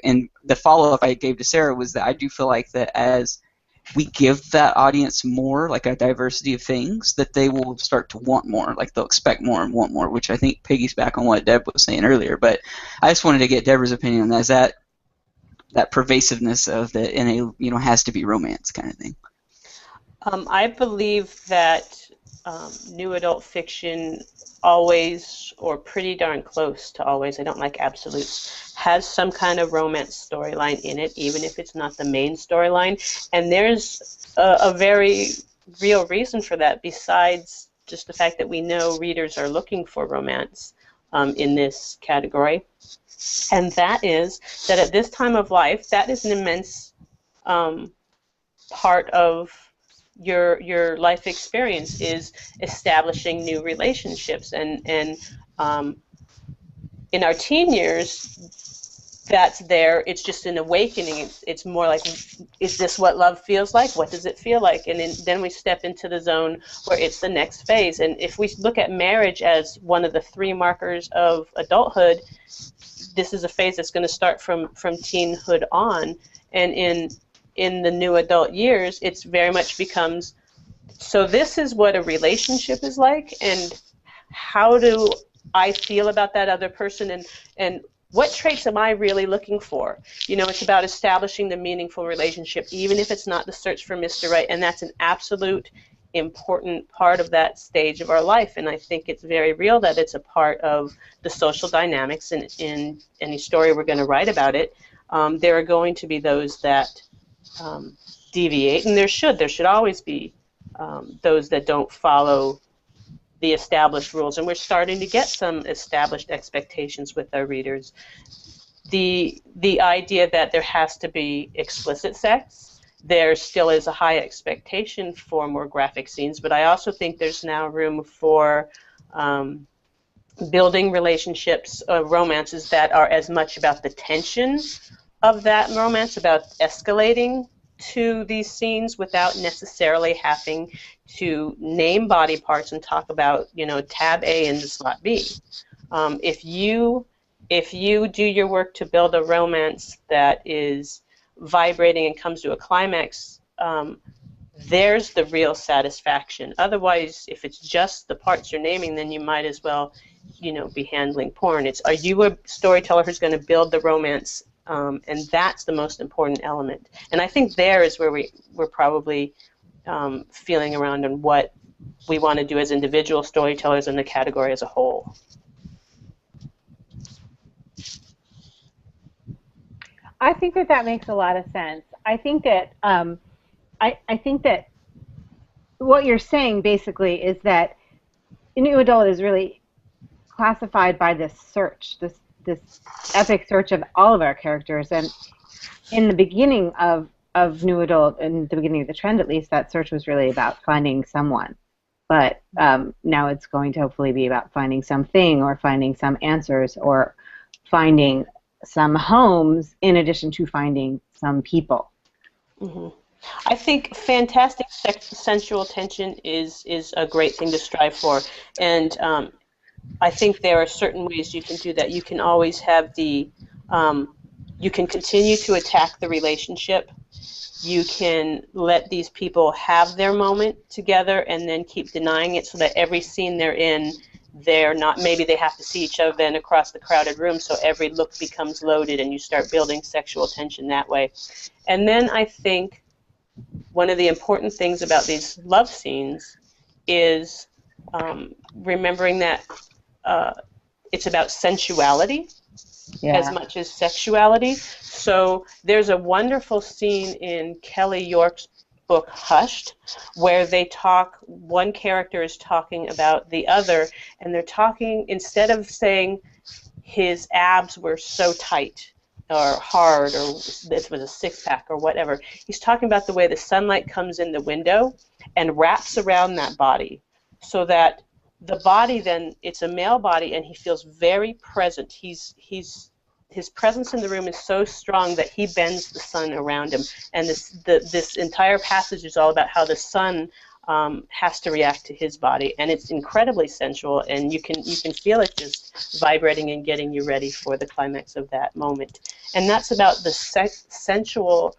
and the follow-up I gave to Sarah was that I do feel like that as we give that audience more, like a diversity of things, that they will start to want more, like they'll expect more and want more, which I think piggies back on what Deb was saying earlier. But I just wanted to get Deborah's opinion on that. Is that pervasiveness of the NA, has to be romance kind of thing? I believe that new adult fiction always, or pretty darn close to always, I don't like absolutes, has some kind of romance storyline in it, even if it's not the main storyline. And there's a very real reason for that, besides just the fact that we know readers are looking for romance in this category. And that is that at this time of life, that is an immense part of your life experience, is establishing new relationships, and in our teen years, that's there. It's just an awakening. It's more like, is this what love feels like? What does it feel like? And then we step into the zone where it's the next phase. And if we look at marriage as one of the 3 markers of adulthood, this is a phase that's going to start from teenhood on, and in the new adult years, it's very much becomes, so this is what a relationship is like, and how do I feel about that other person, and what traits am I really looking for? It's about establishing the meaningful relationship, even if it's not the search for Mr. Right, and that's an absolute important part of that stage of our life, and I think it's very real that it's a part of the social dynamics, and in any story we're going to write about it, there are going to be those that deviate, and there should always be those that don't follow the established rules, and we're starting to get some established expectations with our readers. The idea that there has to be explicit sex, there still is a high expectation for more graphic scenes, but I also think there's now room for building relationships, romances that are as much about the tension of that romance, about escalating to these scenes without necessarily having to name body parts and talk about, tab A into slot B. If you do your work to build a romance that is vibrating and comes to a climax, there's the real satisfaction. Otherwise, if it's just the parts you're naming, then you might as well, be handling porn. Are you a storyteller who's going to build the romance? And that's the most important element. And I think there is where we're probably feeling around on what we want to do as individual storytellers in the category as a whole. I think that makes a lot of sense. I think that I think that what you're saying basically is that new adult is really classified by this search, this epic search of all of our characters, and in the beginning of new adult, in the beginning of the trend at least, that search was really about finding someone, but now it's going to hopefully be about finding something, or finding some answers, or finding some homes in addition to finding some people. Mm-hmm. I think fantastic sensual tension is a great thing to strive for, and I think there are certain ways you can do that. You can always have you can continue to attack the relationship. You can let these people have their moment together and then keep denying it, so that every scene they're in, maybe they have to see each other then across the crowded room, so every look becomes loaded, and you start building sexual tension that way. And then I think one of the important things about these love scenes is remembering that it's about sensuality as much as sexuality. So there's a wonderful scene in Kelly York's book Hushed where one character is talking about the other, and they're talking, instead of saying his abs were so tight or hard, or this was a six-pack or whatever, he's talking about the way the sunlight comes in the window and wraps around that body, so that the body then, it's a male body, and he feels very present. His presence in the room is so strong that he bends the sun around him. And this entire passage is all about how the sun has to react to his body, and it's incredibly sensual, and you can feel it just vibrating and getting you ready for the climax of that moment. And that's about the sensual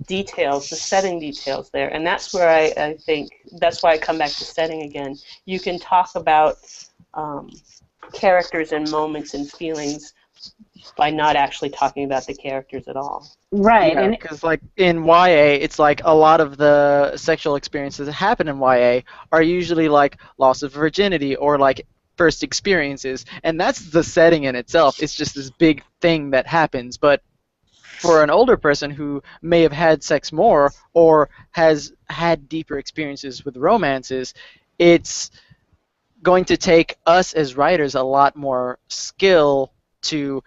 details, the setting details there, and that's where I think that's why I come back to setting again. You can talk about characters and moments and feelings by not actually talking about the characters at all. Right. Yeah, because like in YA, it's like a lot of the sexual experiences that happen in YA are usually like loss of virginity or like first experiences, and that's the setting in itself. It's just this big thing that happens. But for an older person who may have had sex more or has had deeper experiences with romances, it's going to take us as writers a lot more skill to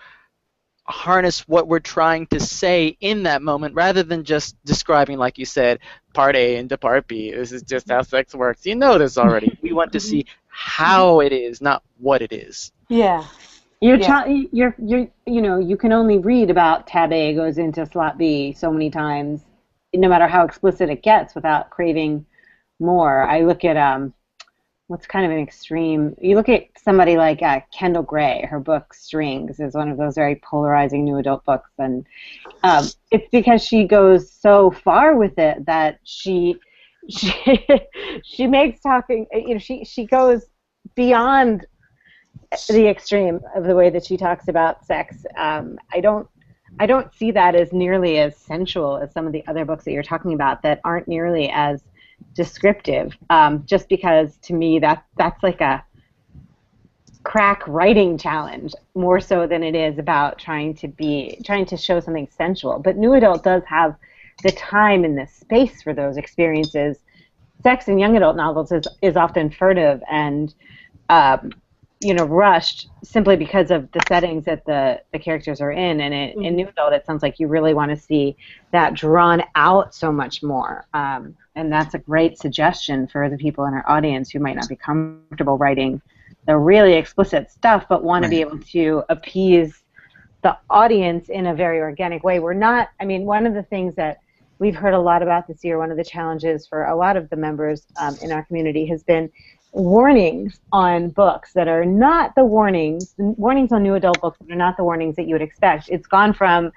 harness what we're trying to say in that moment rather than just describing, like you said, part A into part B. This is just how sex works. You know this already. We want to see how it is, not what it is. Yeah. You know, you can only read about tab A goes into slot B so many times, no matter how explicit it gets, without craving more. I look at what's kind of an extreme. You look at somebody like Kendall Gray. Her book Strings is one of those very polarizing new adult books, and it's because she goes so far with it that she makes talking. You know, she goes beyond the extreme of the way that she talks about sex. I don't see that as nearly as sensual as some of the other books that you're talking about that aren't nearly as descriptive. Just because to me that's like a crack writing challenge more so than it is about trying to show something sensual. But new adult does have the time and the space for those experiences. Sex in young adult novels is often furtive and rushed simply because of the settings that the characters are in. And in new adult, it sounds like you really want to see that drawn out so much more. And that's a great suggestion for the people in our audience who might not be comfortable writing the really explicit stuff, but want to be able to appease the audience in a very organic way. One of the things that we've heard a lot about this year, one of the challenges for a lot of the members in our community has been warnings on books that are not the warnings on new adult books that are not the warnings that you would expect. It's gone from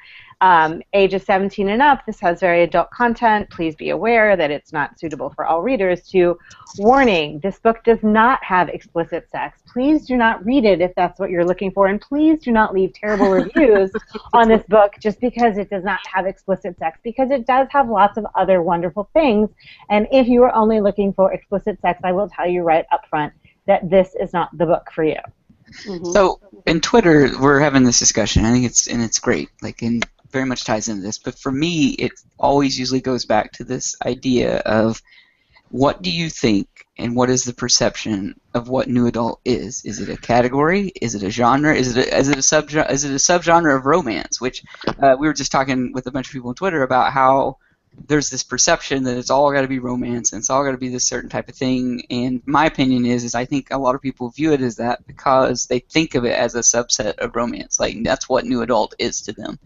ages 17 and up, this has very adult content, please be aware that it's not suitable for all readers, to warning, this book does not have explicit sex. Please do not read it if that's what you're looking for, and please do not leave terrible reviews on this book just because it does not have explicit sex, because it does have lots of other wonderful things. And if you are only looking for explicit sex, I will tell you right up front that this is not the book for you. Mm-hmm. So in Twitter, we're having this discussion. I think it's great. Very much ties into this, but for me, it always usually goes back to this idea of what do you think and what is the perception of what new adult is? Is it a category? Is it a genre? Is it a subgenre of romance? Which we were just talking with a bunch of people on Twitter about how there's this perception that it's all got to be romance and it's all got to be this certain type of thing. And my opinion is I think a lot of people view it as that because they think of it as a subset of romance. Like that's what new adult is to them.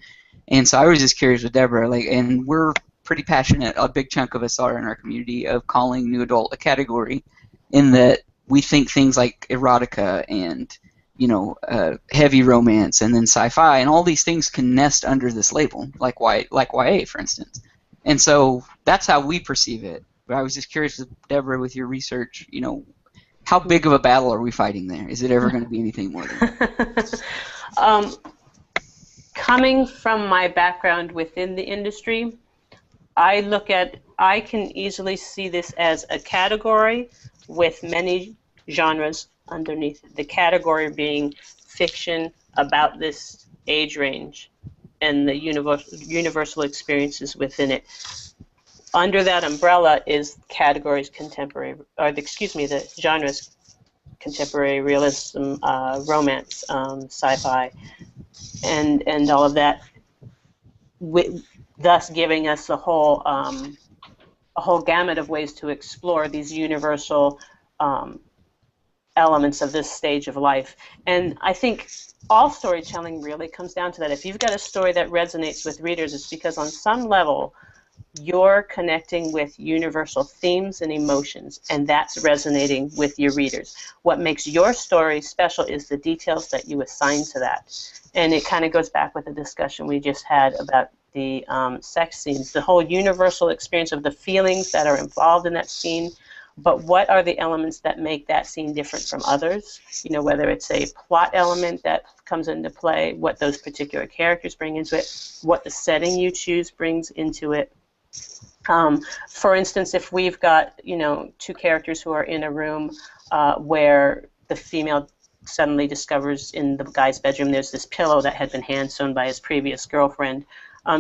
And so I was just curious with Deborah, and we're pretty passionate, a big chunk of us are in our community, of calling new adult a category, in that we think things like erotica and, heavy romance and then sci-fi and all these things can nest under this label, like YA, for instance. And so that's how we perceive it. But I was just curious with Deborah, with your research, how big of a battle are we fighting there? Is it ever going to be anything more than that? Coming from my background within the industry, I can easily see this as a category with many genres underneath it. The category being fiction about this age range and the universal experiences within it. Under that umbrella is the genres: contemporary realism, romance, sci-fi, and all of that, thus giving us a whole gamut of ways to explore these universal elements of this stage of life. And I think all storytelling really comes down to that. If you've got a story that resonates with readers, it's because on some level you're connecting with universal themes and emotions, and that's resonating with your readers. What makes your story special is the details that you assign to that. And it kind of goes back with the discussion we just had about the sex scenes, the whole universal experience of the feelings that are involved in that scene, but what are the elements that make that scene different from others? You know, whether it's a plot element that comes into play, what those particular characters bring into it, what the setting you choose brings into it. For instance, if we've got, you know, two characters who are in a room where the female suddenly discovers in the guy's bedroom there's this pillow that had been hand sewn by his previous girlfriend,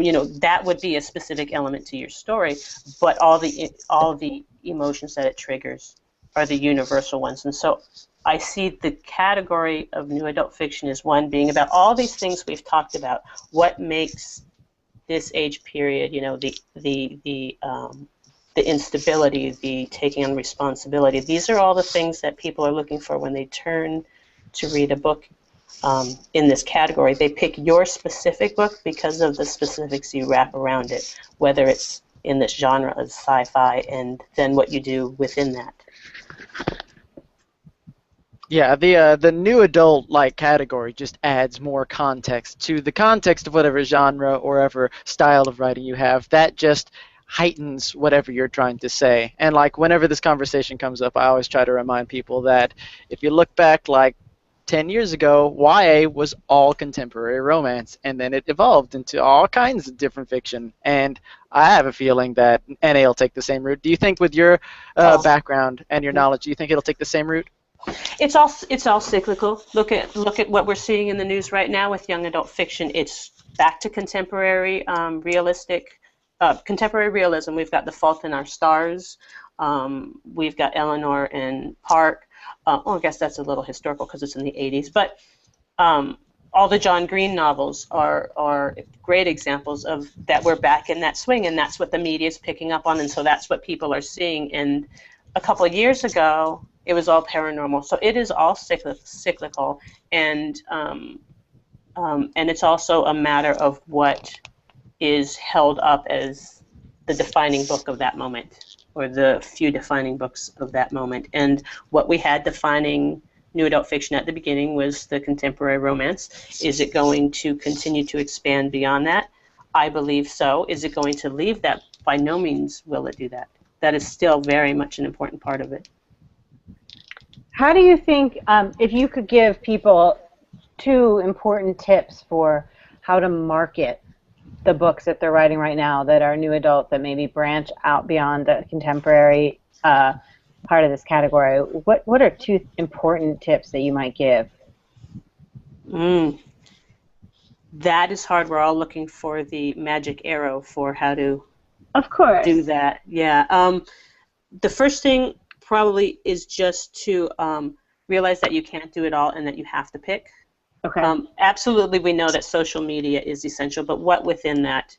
you know, that would be a specific element to your story, but all the emotions that it triggers are the universal ones. And so I see the category of new adult fiction as one being about all these things we've talked about. What makes this age period, you know, the instability, the taking on responsibility. These are all the things that people are looking for when they turn to read a book in this category. They pick your specific book because of the specifics you wrap around it, whether it's in this genre of sci-fi and then what you do within that. Yeah, the new adult like category just adds more context to the context of whatever genre or whatever style of writing you have. That just heightens whatever you're trying to say. And like whenever this conversation comes up, I always try to remind people that if you look back like 10 years ago, YA was all contemporary romance, and then it evolved into all kinds of different fiction. And I have a feeling that NA will take the same route. Do you think with your background and your knowledge, do you think it'll take the same route? It's all cyclical. Look at what we're seeing in the news right now with young adult fiction. It's back to contemporary contemporary realism. We've got The Fault in Our Stars. We've got Eleanor and Park. I guess that's a little historical because it's in the 80s. But all the John Green novels are great examples of that. We're back in that swing, and that's what the media is picking up on, and so that's what people are seeing. And a couple of years ago, it was all paranormal. So it is all cyclical, and it's also a matter of what is held up as the defining book of that moment, or the few defining books of that moment. And what we had defining new adult fiction at the beginning was the contemporary romance. Is it going to continue to expand beyond that? I believe so. Is it going to leave that? By no means will it do that. That is still very much an important part of it. How do you think, if you could give people 2 important tips for how to market the books that they're writing right now that are new adult, that maybe branch out beyond the contemporary part of this category, what are 2 important tips that you might give? That is hard. We're all looking for the magic arrow for how to do that. Yeah. The first thing probably is just to realize that you can't do it all and that you have to pick. Okay. Absolutely, we know that social media is essential, but what within that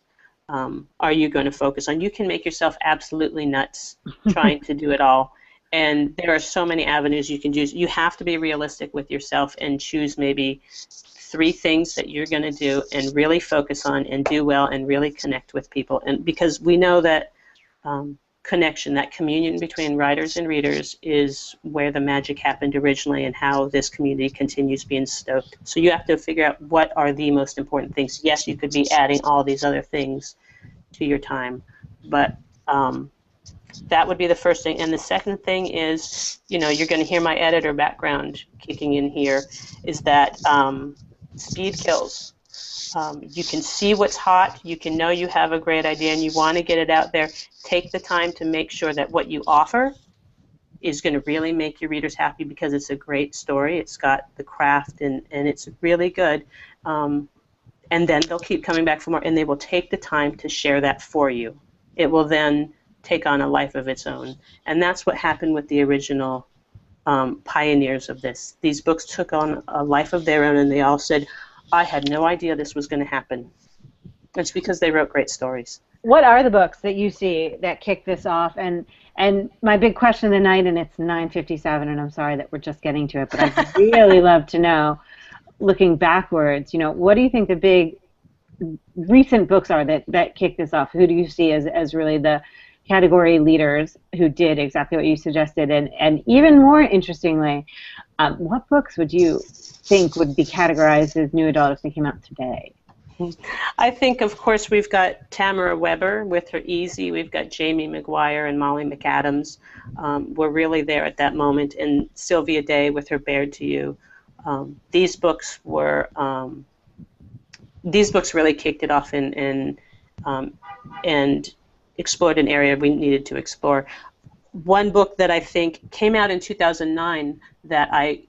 are you going to focus on? You can make yourself absolutely nuts trying to do it all, and there are so many avenues you can choose. You have to be realistic with yourself and choose maybe 3 things that you're going to do and really focus on and do well and really connect with people. And because we know that connection, that communion between writers and readers is where the magic happened originally and how this community continues being stoked. So you have to figure out what are the most important things. Yes, you could be adding all these other things to your time, but that would be the first thing. And the second thing is, you know, you're going to hear my editor background kicking in here, is that speed kills. You can see what's hot, you can know you have a great idea and you want to get it out there. Take the time to make sure that what you offer is going to really make your readers happy, because it's a great story, it's got the craft, and it's really good. And then they'll keep coming back for more, and they will take the time to share that for you. It will then take on a life of its own. And that's what happened with the original pioneers of this. These books took on a life of their own, and they all said, I had no idea this was going to happen. It's because they wrote great stories. What are the books that you see that kick this off? And my big question of the night, and it's 9:57, and I'm sorry that we're just getting to it, but I'd really love to know, looking backwards, you know, what do you think the big recent books are that kick this off? Who do you see as really the category leaders who did exactly what you suggested? And even more interestingly, what books would you think would be categorized as new adult if they came out today? I think, of course, we've got Tamara Weber with her Easy. We've got Jamie McGuire and Molly McAdams. We're really there at that moment. And Sylvia Day with her Bared to You. These books really kicked it off and explored an area we needed to explore. One book that I think came out in 2009 that I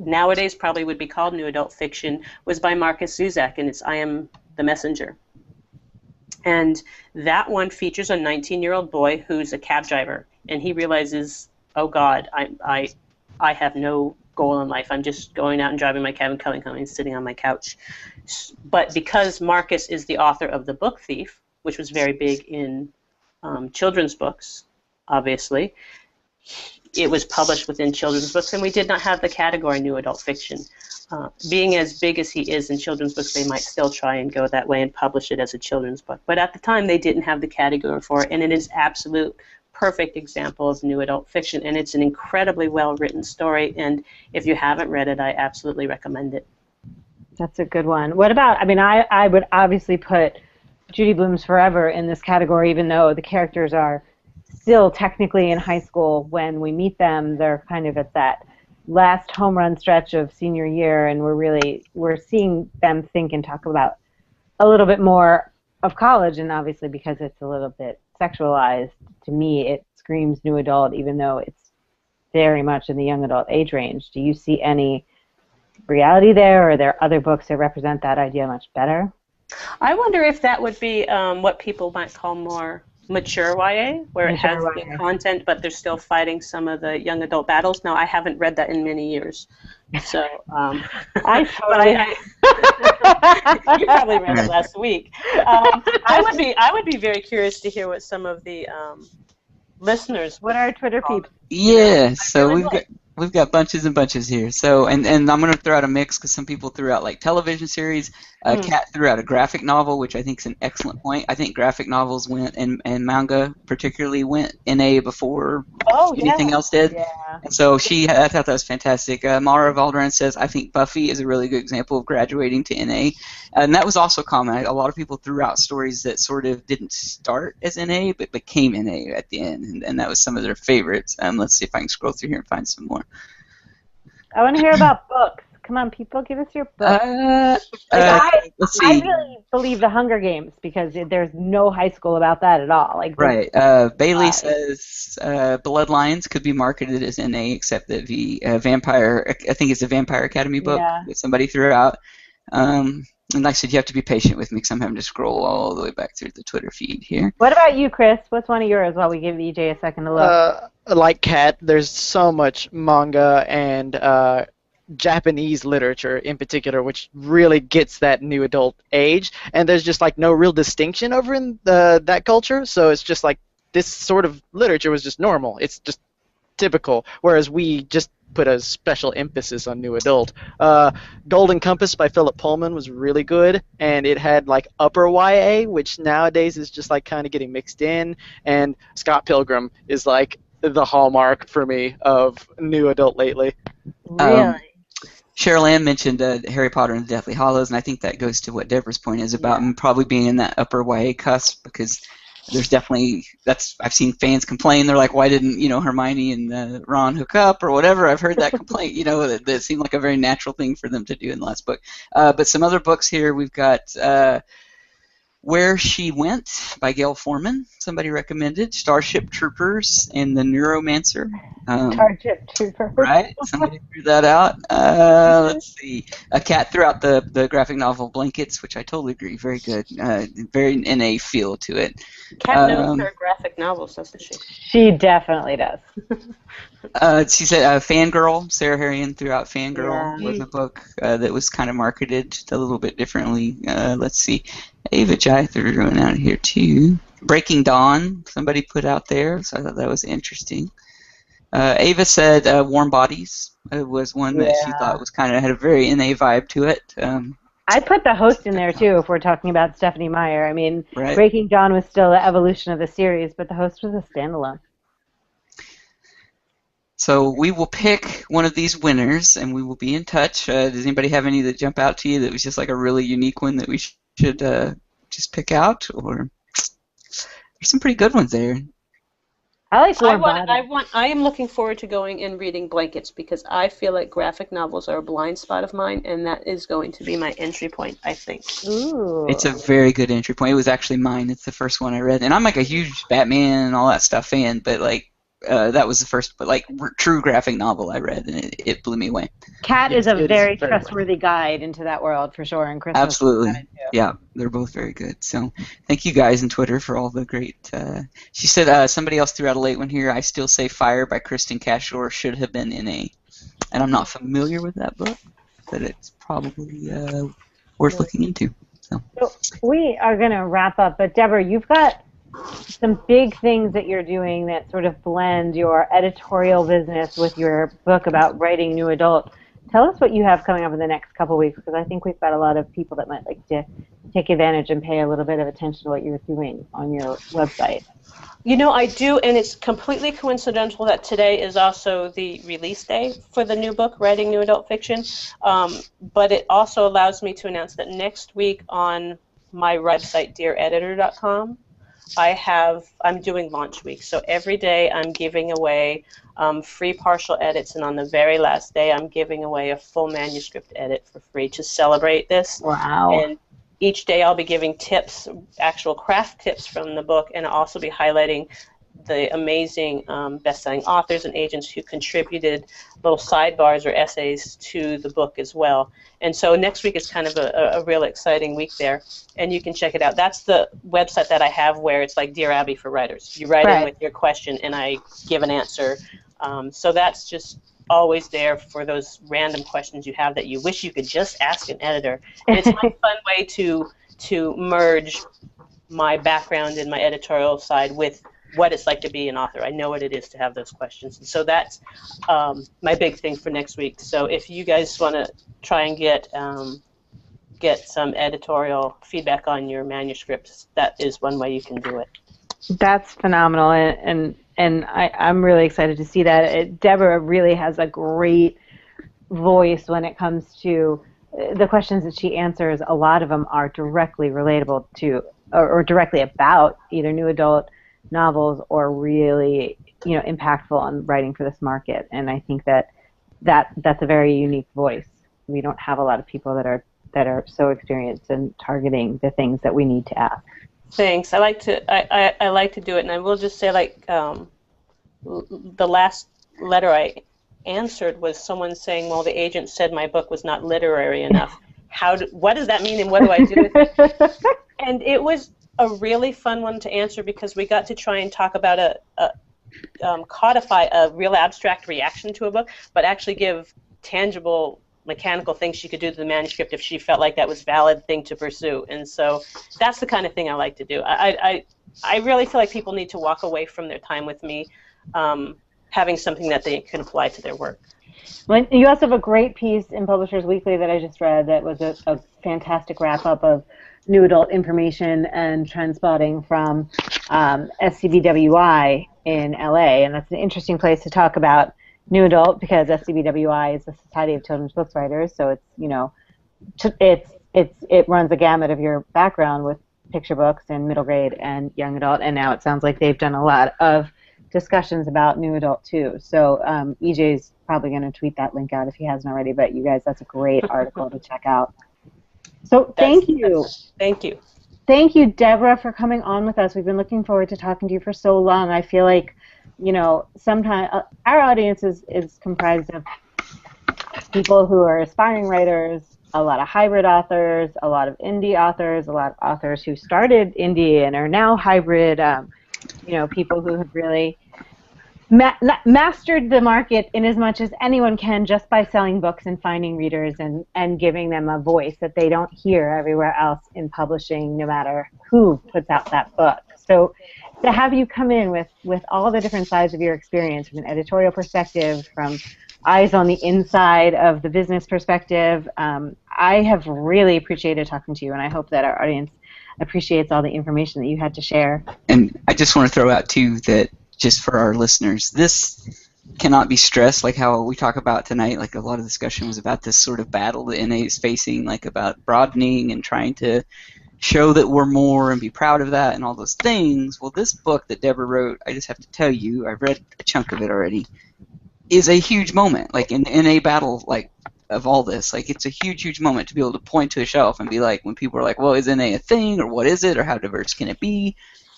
nowadays probably would be called new adult fiction was by Marcus Zusak, and it's I Am the Messenger. And that one features a 19-year-old boy who's a cab driver, and he realizes, oh God, I have no goal in life. I'm just going out and driving my cab and coming home and sitting on my couch. But because Marcus is the author of The Book Thief, which was very big in children's books, obviously, it was published within children's books, and we did not have the category new adult fiction. Being as big as he is in children's books, they might still try and go that way and publish it as a children's book. But at the time, they didn't have the category for it, and it is absolute perfect example of new adult fiction, and it's an incredibly well-written story, and if you haven't read it, I absolutely recommend it. That's a good one. What about, I would obviously put Judy Blume's Forever in this category, even though the characters are still technically in high school. When we meet them, they're kind of at that last home run stretch of senior year, and we're seeing them think and talk about a little bit more of college, and obviously because it's a little bit sexualized, to me it screams new adult, even though it's very much in the young adult age range. Do you see any reality there, or are there other books that represent that idea much better? I wonder if that would be what people might call more mature YA, where it has good content, but they're still fighting some of the young adult battles. Now, I haven't read that in many years, so I totally. You probably read it last week. I would be very curious to hear what some of the listeners. What are Twitter peeps? Yeah, so we've got bunches and bunches here. So and I'm going to throw out a mix because some people threw out like television series. Kat threw out a graphic novel, which I think is an excellent point. I think graphic novels went and manga particularly went NA before anything else did. Yeah. And so I thought that was fantastic. Mara Valderan says, I think Buffy is a really good example of graduating to NA. And that was also common. A lot of people threw out stories that sort of didn't start as NA but became NA at the end, and that was some of their favorites. Let's see if I can scroll through here and find some more. I want to hear about books. Come on, people, give us your books. Let's see. I really believe The Hunger Games because there's no high school about that at all. Right. Bailey says Bloodlines could be marketed as NA, except that the Vampire, I think it's a Vampire Academy book that somebody threw out. And like I said, you have to be patient with me because I'm having to scroll all the way back through the Twitter feed here. What about you, Chris? What's one of yours while we give EJ a second to look? Like Kat, there's so much manga and Japanese literature in particular, which really gets that new adult age, and there's just like no real distinction over in that culture, so it's just like this sort of literature was just normal. It's just typical, whereas we just put a special emphasis on new adult. Golden Compass by Philip Pullman was really good, and it had like upper YA, which nowadays is just like kind of getting mixed in, and Scott Pilgrim is like the hallmark for me of new adult lately. Really? Cheryl Ann mentioned Harry Potter and the Deathly Hallows, and I think that goes to what Deborah's point is about probably being in that upper YA cusp, because there's definitely I've seen fans complain. They're like, why didn't Hermione and Ron hook up or whatever? I've heard that complaint. That seemed like a very natural thing for them to do in the last book. But some other books here, we've got Where She Went by Gail Forman. Somebody recommended Starship Troopers and The Neuromancer. Starship Troopers. Right? Somebody threw that out. Let's see. Kat threw out the graphic novel Blankets, which I totally agree. Very good. Very NA feel to it. Kat knows her graphic novels, doesn't she? She definitely does. She said Fangirl. Sarah Harrion threw out Fangirl was a book that was kind of marketed a little bit differently. Let's see. Ava Jai threw one out here too. Breaking Dawn, somebody put out there, so I thought that was interesting. Ava said Warm Bodies was one that she thought was kind of had a very NA vibe to it. I'd put the host in there too if we're talking about Stephenie Meyer. I mean, Right. Breaking Dawn was still the evolution of the series, but the host was a standalone. So we will pick one of these winners, and we will be in touch. Does anybody have any that jump out to you that was just like a really unique one that we should just pick out? Or there's some pretty good ones there. I like Warren Bottom. I am looking forward to going and reading Blankets because I feel like graphic novels are a blind spot of mine, and that is going to be my entry point, I think. Ooh. It's a very good entry point. It was actually mine. It's the first one I read, and I'm like a huge Batman and all that stuff fan, but like that was the first, but like true graphic novel I read, and it blew me away. Kat is a very trustworthy guide into that world for sure, and Chris. Absolutely, yeah, they're both very good. So thank you guys on Twitter for all the great. She said somebody else threw out a late one here. I Still Say Fire by Kristen Cashore should have been in a, and I'm not familiar with that book, but it's probably worth looking into. So we are going to wrap up, but Deborah, you've got some big things that you're doing that sort of blend your editorial business with your book about writing new adult. Tell us what you have coming up in the next couple of weeks, because I think we've got a lot of people that might like to take advantage and pay a little bit of attention to what you're doing on your website. You know, I do, and it's completely coincidental that today is also the release day for the new book, Writing New Adult Fiction, but it also allows me to announce that next week on my website, deareditor.com, I'm doing launch week, so every day I'm giving away free partial edits, and on the very last day I'm giving away a full manuscript edit for free to celebrate this. Wow. And each day I'll be giving tips, actual craft tips from the book, and I'll also be highlighting the amazing best-selling authors and agents who contributed little sidebars or essays to the book as well. And so next week is kind of a real exciting week there, and you can check it out. That's the website that I have where it's like Dear Abby for writers. You write in with your question, and I give an answer. So that's just always there for those random questions you have that you wish you could just ask an editor. And it's my fun way to merge my background and my editorial side with what it's like to be an author. I know what it is to have those questions. And so that's my big thing for next week. So if you guys want to try and get some editorial feedback on your manuscripts, that is one way you can do it. That's phenomenal, and I'm really excited to see that. Deborah really has a great voice when it comes to the questions that she answers. A lot of them are directly relatable to or directly about either new adult novels or really, impactful on writing for this market. And I think that's a very unique voice. We don't have a lot of people that are so experienced in targeting the things that we need to ask. Thanks. I like to do it, and I will just say, like, the last letter I answered was someone saying, well, the agent said my book was not literary enough. What does that mean, and what do I do with it? And it was a really fun one to answer because we got to try and talk about codify a real abstract reaction to a book, but actually give tangible mechanical things she could do to the manuscript if she felt like that was a valid thing to pursue. And so that's the kind of thing I like to do. I really feel like people need to walk away from their time with me having something that they can apply to their work. Well, you also have a great piece in Publishers Weekly that I just read that was a fantastic wrap-up of new adult information and trend spotting from SCBWI in LA, and that's an interesting place to talk about new adult because SCBWI is the Society of Children's Books Writers, so it runs a gamut of your background with picture books and middle grade and young adult, and now it sounds like they've done a lot of discussions about new adult too. So EJ's probably going to tweet that link out if he hasn't already, but you guys, that's a great article to check out. So thank you. Thank you. Thank you, Deborah, for coming on with us. We've been looking forward to talking to you for so long. I feel like, sometimes our audience is comprised of people who are aspiring writers, a lot of hybrid authors, a lot of indie authors, a lot of authors who started indie and are now hybrid, people who have really mastered the market in as much as anyone can just by selling books and finding readers and giving them a voice that they don't hear everywhere else in publishing, no matter who puts out that book. So to have you come in with all the different sides of your experience from an editorial perspective, from eyes on the inside of the business perspective. I have really appreciated talking to you, and I hope that our audience appreciates all the information that you had to share. And I just want to throw out, too, that just for our listeners, this cannot be stressed like how we talk about tonight. Like a lot of discussion was about this sort of battle that NA is facing, like about broadening and trying to show that we're more and be proud of that and all those things. Well, this book that Deborah wrote, I just have to tell you, I've read a chunk of it already, is a huge moment, like in the NA battle, like of all this. Like it's a huge, huge moment to be able to point to a shelf and be like, when people are like, well, is NA a thing, or what is it, or how diverse can it be?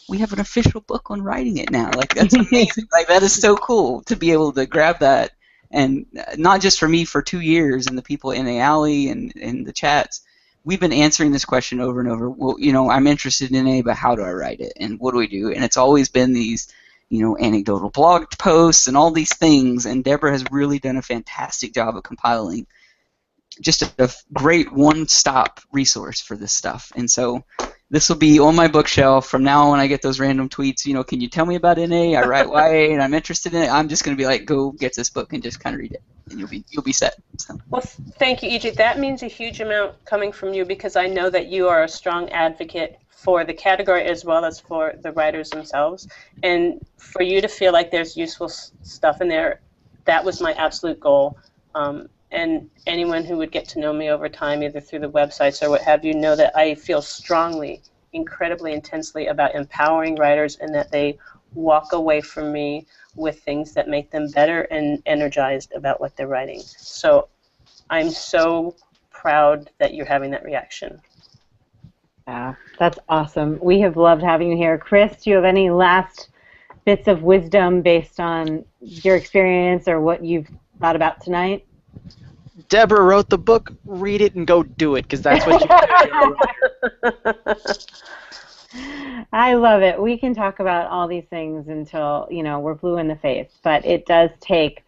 We have an official book on writing it now. Like that's amazing. Like that is so cool to be able to grab that, and not just for me for 2 years and the people in NA Alley and in the chats. We've been answering this question over and over. Well, you know, I'm interested in NA, but how do I write it, and what do we do? And it's always been these, you know, anecdotal blog posts and all these things. And Deborah has really done a fantastic job of compiling just a great one-stop resource for this stuff. And so this will be on my bookshelf from now on. When I get those random tweets, you know, can you tell me about NA? I write YA and I'm interested in it. I'm just going to be like, go get this book and just kind of read it, and you'll be set. So. Well, thank you, EJ. That means a huge amount coming from you, because I know that you are a strong advocate for the category as well as for the writers themselves. And for you to feel like there's useful stuff in there, that was my absolute goal. And anyone who would get to know me over time, either through the websites or what have you, know that I feel strongly, incredibly intensely about empowering writers, and that they walk away from me with things that make them better and energized about what they're writing. So I'm so proud that you're having that reaction. Yeah, that's awesome. We have loved having you here. Chris, do you have any last bits of wisdom based on your experience or what you've thought about tonight? Deborah wrote the book. Read it and go do it, because that's what you do. I love it. We can talk about all these things until, you know, we're blue in the face, but it does take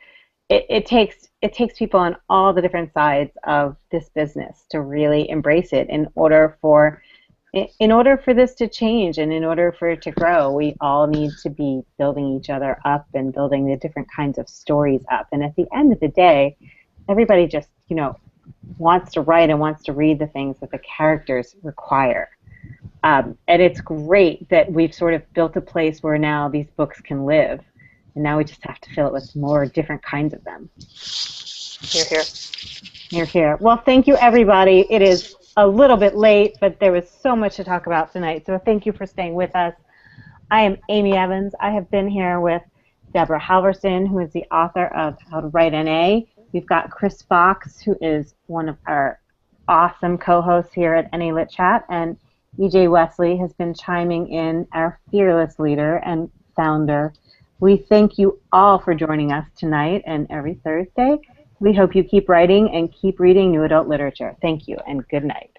it takes people on all the different sides of this business to really embrace it in order for this to change, and in order for it to grow. We all need to be building each other up and building the different kinds of stories up. And at the end of the day, everybody just, you know, wants to write and wants to read the things that the characters require. And it's great that we've sort of built a place where now these books can live. And now we just have to fill it with more different kinds of them. Hear, hear. Hear, hear. Well, thank you, everybody. It is a little bit late, but there was so much to talk about tonight. So thank you for staying with us. I am Amy Evans. I have been here with Deborah Halverson, who is the author of How to Write NA. We've got Chris Fox, who is one of our awesome co-hosts here at NA Lit Chat, and EJ Wesley has been chiming in, our fearless leader and founder. We thank you all for joining us tonight and every Thursday. We hope you keep writing and keep reading new adult literature. Thank you, and good night.